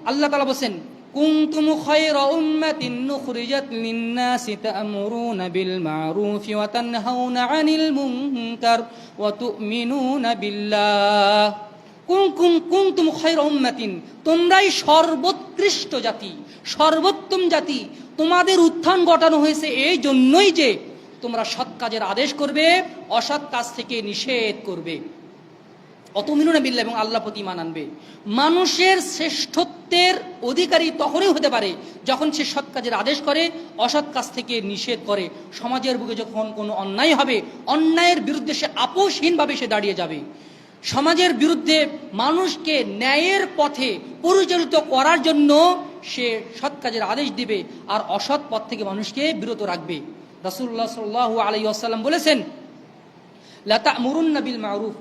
Speaker 1: আল্লাহ তাআলা বলছেন, কুনতুম খায়রা উম্মাতিন নুখরিজাত লিন-নাসি তা'মুরুনা বিল মা'রুফি ওয়া তানহাউনা 'আনিল মুনকার ওয়া তু'মিনুনা বিল্লাহ। কুনতুম খায়রা উম্মাতিন, তোমরাই সর্বোৎকৃষ্ট জাতি, সর্বোত্তম জাতি। তোমাদের উত্থান ঘটানো হয়েছে এই জন্যই যে তোমরা সৎ কাজের আদেশ করবে, অসৎ কাজ থেকে নিষেধ করবে। অতুমিনুনা বিল্লাহ, এবং আল্লাহ প্রতি ঈমান আনবে। মানুষের শ্রেষ্ঠত্বের অধিকারী তখনই হতে পারে যখন সে সৎ কাজের আদেশ করে, অসৎ কাজ থেকে নিষেধ করে। সমাজের বুকে যখন কোনো অন্যায় হবে, অন্যায়ের বিরুদ্ধে সে আপোষহীনভাবে সে দাঁড়িয়ে যাবে। সমাজের বিরুদ্ধে মানুষকে ন্যায়ের পথে পরিচালিত করার জন্য সে সৎ কাজের আদেশ দিবে, আর অসৎ পথ থেকে মানুষকে বিরত রাখবে। রাসূলুল্লাহ সাল্লাল্লাহু আলাইহি ওয়াসাল্লাম বলেছেন, লা তা'মুরুন্না বিল মা'রুফ,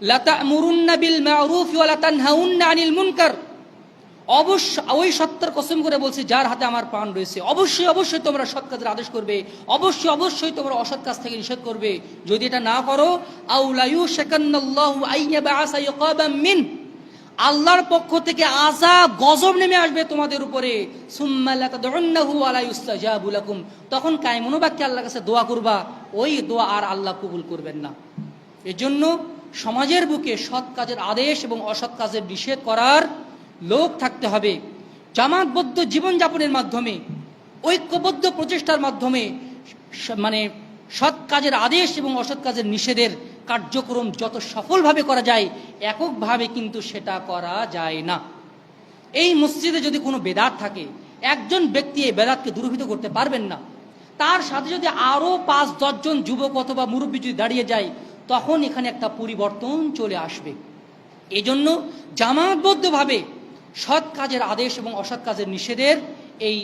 Speaker 1: লা তা'মুরুন্না বিল মা'রুফ ওয়া লা তানহাউন্না আনিল মুনকার। ওই সত্যের কসম করে বলছি যার হাতে আমার প্রাণ রয়েছে, অবশ্যই অবশ্যই তোমরা সৎ কাজের আদেশ করবে, অবশ্যই অবশ্যই তোমরা অসৎ কাজ থেকে নিষেধ করবে। যদি এটা না করো, আও লা ইউশাকান্নাল্লাহু আইয়াবআসা ইকাবাম মিন, আল্লাহর পক্ষ থেকে আযাব, গজব নেমে আসবে তোমাদের উপরে। সুম্মা লা তাদউন্নাহু ওয়া লা ইউস্তাজাবু লাকুম, তখন কায়মনোবাক্যে আল্লাহর কাছে দোয়া করবা, ওই দোয়া আর আল্লাহ কবুল করবেন না। এজন্য সমাজের বুকে সৎ কাজের আদেশ এবং অসৎ কাজের নিষেধ করার লোক থাকতে হবে। জামাতবদ্ধ জীবনযাপনের মাধ্যমে ঐক্যবদ্ধ প্রচেষ্টার মাধ্যমে মানে সৎ কাজের আদেশ এবং অসৎ কাজের নিষেধের কার্যক্রম যত সফলভাবে করা যায়, এককভাবে কিন্তু সেটা করা যায় না। এই মসজিদে যদি কোনো বেদাত থাকে, একজন ব্যক্তি এই বেদাতকে দূরীভূত করতে পারবেন না। তার সাথে যদি আরও 5-10 জন যুবক অথবা মুরব্বী যদি দাঁড়িয়ে যায়, তখন এখানে একটা পরিবর্তন চলে আসবে। এজন্য জামাতবদ্ধভাবে সৎ কাজের আদেশ এবং অসৎ কাজের নিষেধের এই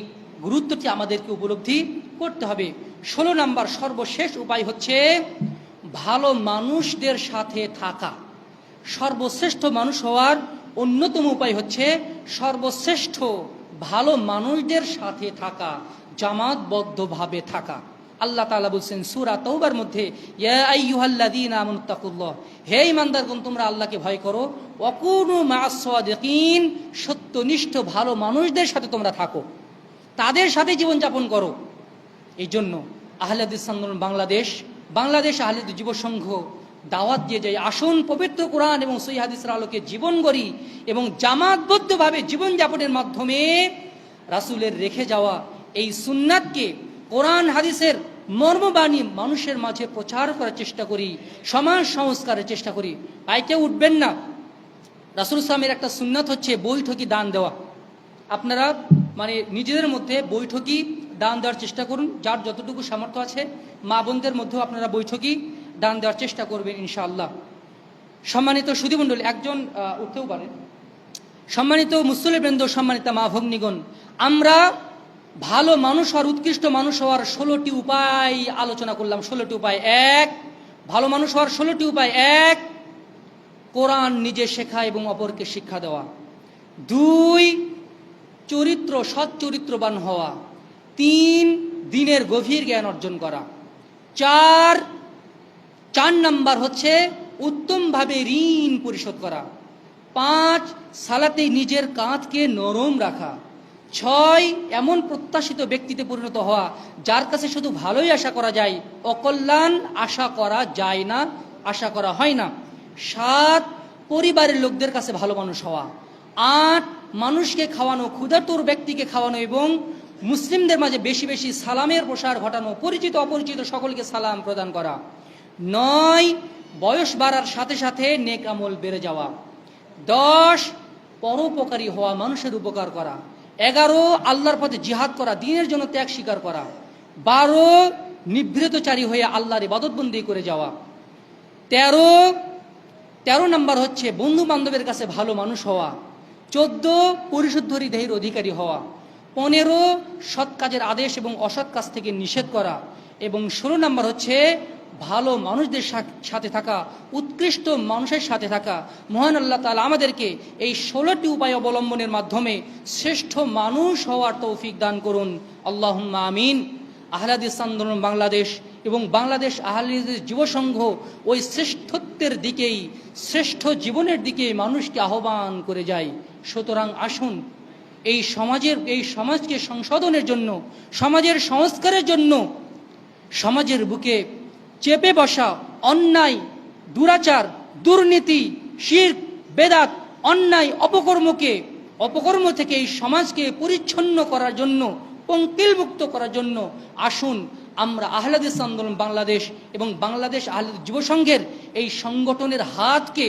Speaker 1: গুরুত্বটি আমাদেরকে উপলব্ধি করতে হবে। 16 নম্বর সর্বশেষ উপায় হচ্ছে ভালো মানুষদের সাথে থাকা। সর্বশ্রেষ্ঠ মানুষ হওয়ার অন্যতম উপায় হচ্ছে সর্বশ্রেষ্ঠ ভালো মানুষদের সাথে থাকা, জামাতবদ্ধভাবে থাকা। আল্লাহ তাআলা বলছেন সূরা তাওবার মধ্যে, ইয়া আইয়ুহাল্লাযীনা আমানুত্তাকুল্লাহ, হে ঈমানদারগণ তোমরা আল্লাহকে ভয় করো, ওয়াকুনু মা'আস সাদিকিন, সত্যনিষ্ঠ ভালো মানুষদের সাথে তোমরা থাকো, তাদের সাথে জীবনযাপন করো। এই জন্য আহলে হাদিস আন্দোলন বাংলাদেশ আহলে হাদিস যুব সংঘ দাওয়াত দিয়ে যায়, আসুন পবিত্র কোরআন এবং সহিহ হাদিসের আলোকে জীবন গড়ি এবং জামাতবদ্ধভাবে জীবনযাপনের মাধ্যমে রাসূলের রেখে যাওয়া এই সুন্নাতকে, কোরআন হাদিসের মর্মবাণী মানুষের মাঝে প্রচার করার চেষ্টা করি, সমাজ সংস্কারের চেষ্টা করি। পাইতে উঠবেন না। রাসূল সাল্লামের একটা সুন্নাত হচ্ছে বৈঠকি দান দেওয়া। আপনারা মানে নিজেদের মধ্যে বৈঠকি দান দেওয়ার চেষ্টা করুন, যার যতটুকু সামর্থ্য আছে। মা বোনদের মধ্যেও আপনারা বৈঠকি দান দেওয়ার চেষ্টা করবেন ইনশাআল্লাহ। সম্মানিত সুধীমণ্ডলী, একজন উঠতেও পারেন। সম্মানিত মুসল্লিবৃন্দ, সম্মানিত মা ভগ্নীগণ, আমরা ভালো মানুষ হওয়ার, উৎকৃষ্ট মানুষ হওয়ার 16টি উপায় আলোচনা করলাম। 16টি উপায়। 1, ভালো মানুষ হওয়ার 16টি উপায়। 1, কোরআন নিজে শেখা এবং অপরকে শিক্ষা দেওয়া। 2, সৎ চরিত্রবান হওয়া। 3, দিনের গভীর জ্ঞান অর্জন করা। 4 নাম্বার হচ্ছে উত্তমভাবে ঋণ পরিশোধ করা। 5, সালাতে নিজের কাঁধকে নরম রাখা। 6, এমন প্রত্যাশিত ব্যক্তিতে পরিণত হওয়া যার কাছে শুধু ভালোই আশা করা যায়, অকল্যাণ আশা করা যায় না, আশা করা হয় না। 7, পরিবারের লোকদের কাছে ভালো মানুষ হওয়া। 8, মানুষকে খাওয়ানো, ক্ষুধার্তর ব্যক্তিকে খাওয়ানো এবং মুসলিমদের মাঝে বেশি বেশি সালামের প্রসার ঘটানো, পরিচিত অপরিচিত সকলকে সালাম প্রদান করা। 9, বয়স বাড়ার সাথে সাথে নেক আমল বেড়ে যাওয়া। 10, পরোপকারী হওয়া, মানুষের উপকার করা। 11, আল্লাহর পথে জিহাদ করা, দ্বীনের জন্য ত্যাগ স্বীকার করা। 12, নিভৃতচারী হয়ে আল্লাহর ইবাদতবন্দি করে যাওয়া। 13 নাম্বার হচ্ছে বন্ধু বান্ধবের কাছে ভালো মানুষ হওয়া। 14, পরিশুদ্ধ হৃদয়ের অধিকারী হওয়া। 15, সৎ কাজের আদেশ এবং অসৎ কাজ থেকে নিষেধ করা। এবং 16 নাম্বার হচ্ছে ভালো মানুষদের সাথে থাকা, উৎকৃষ্ট মানুষের সাথে থাকা। মহান আল্লাহ তাআলা আমাদেরকে এই 16টি উপায় অবলম্বনের মাধ্যমে শ্রেষ্ঠ মানুষ হওয়ার তৌফিক দান করুন। আল্লাহুম্মা আমিন। আহলে হাদিস আন্দোলন বাংলাদেশ এবং বাংলাদেশ আহলে হাদিস যুব সংঘ ওই শ্রেষ্ঠত্বের দিকেই, শ্রেষ্ঠ জীবনের দিকে মানুষকে আহ্বান করে যায়। সুতরাং আসুন এই সমাজকে সংশোধনের জন্য, সমাজের সংস্কারের জন্য, সমাজের বুকে চেপে বসা অন্যায়, দুরাচার, দুর্নীতি, শিরক, বেদাত, অন্যায়, অপকর্ম থেকে এই সমাজকে পরিচ্ছন্ন করার জন্য, পঙ্কিলমুক্ত করার জন্য আসুন আমরা আহলে হাদিস আন্দোলন বাংলাদেশ এবং বাংলাদেশ আহলে হাদিস যুব সংঘের এই সংগঠনের হাতকে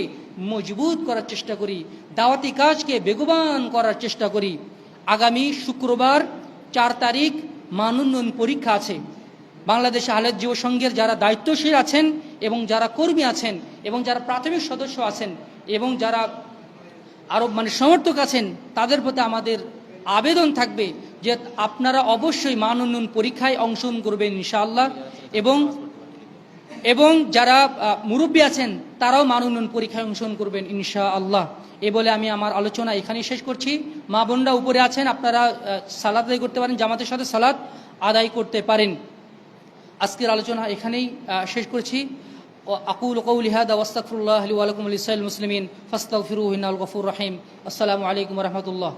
Speaker 1: মজবুত করার চেষ্টা করি, দাওয়াতি কাজকে বেগবান করার চেষ্টা করি। আগামী শুক্রবার 4 তারিখ মানোন্নয়ন পরীক্ষা আছে। বাংলাদেশ আহলে হাদিস যুব সংঘের যারা দায়িত্বশীল আছেন এবং যারা কর্মী আছেন এবং যারা প্রাথমিক সদস্য আছেন এবং যারা আরো সমর্থক আছেন, তাদের প্রতি আমাদের আবেদন থাকবে যে আপনারা অবশ্যই মানোন্নয়ন পরীক্ষায় অংশগ্রহণ করবেন ইনশাআল্লাহ। এবং যারা মুরব্বী আছেন তারাও মানোন্নয়ন পরীক্ষায় অংশগ্রহণ করবেন ইনশাআল্লাহ। এই বলে আমি আমার আলোচনা এখানেই শেষ করছি। মা বোনরা উপরে আছেন, আপনারা সালাত আদায় করতে পারেন, জামাতের সাথে সালাত আদায় করতে পারেন। আজকের আলোচনা এখানেই শেষ করছি। আকুলু কওলি হাদা ওয়াস্তাগফিরুল্লাহ লি ওয়া লাকুম ওয়া লিসাইরিল মুসলিমিন ফাস্তাগফিরুহু ইন্নাহুল গফুরুর রহিম। আসসালামু আলাইকুম ওয়া রাহমাতুল্লাহ।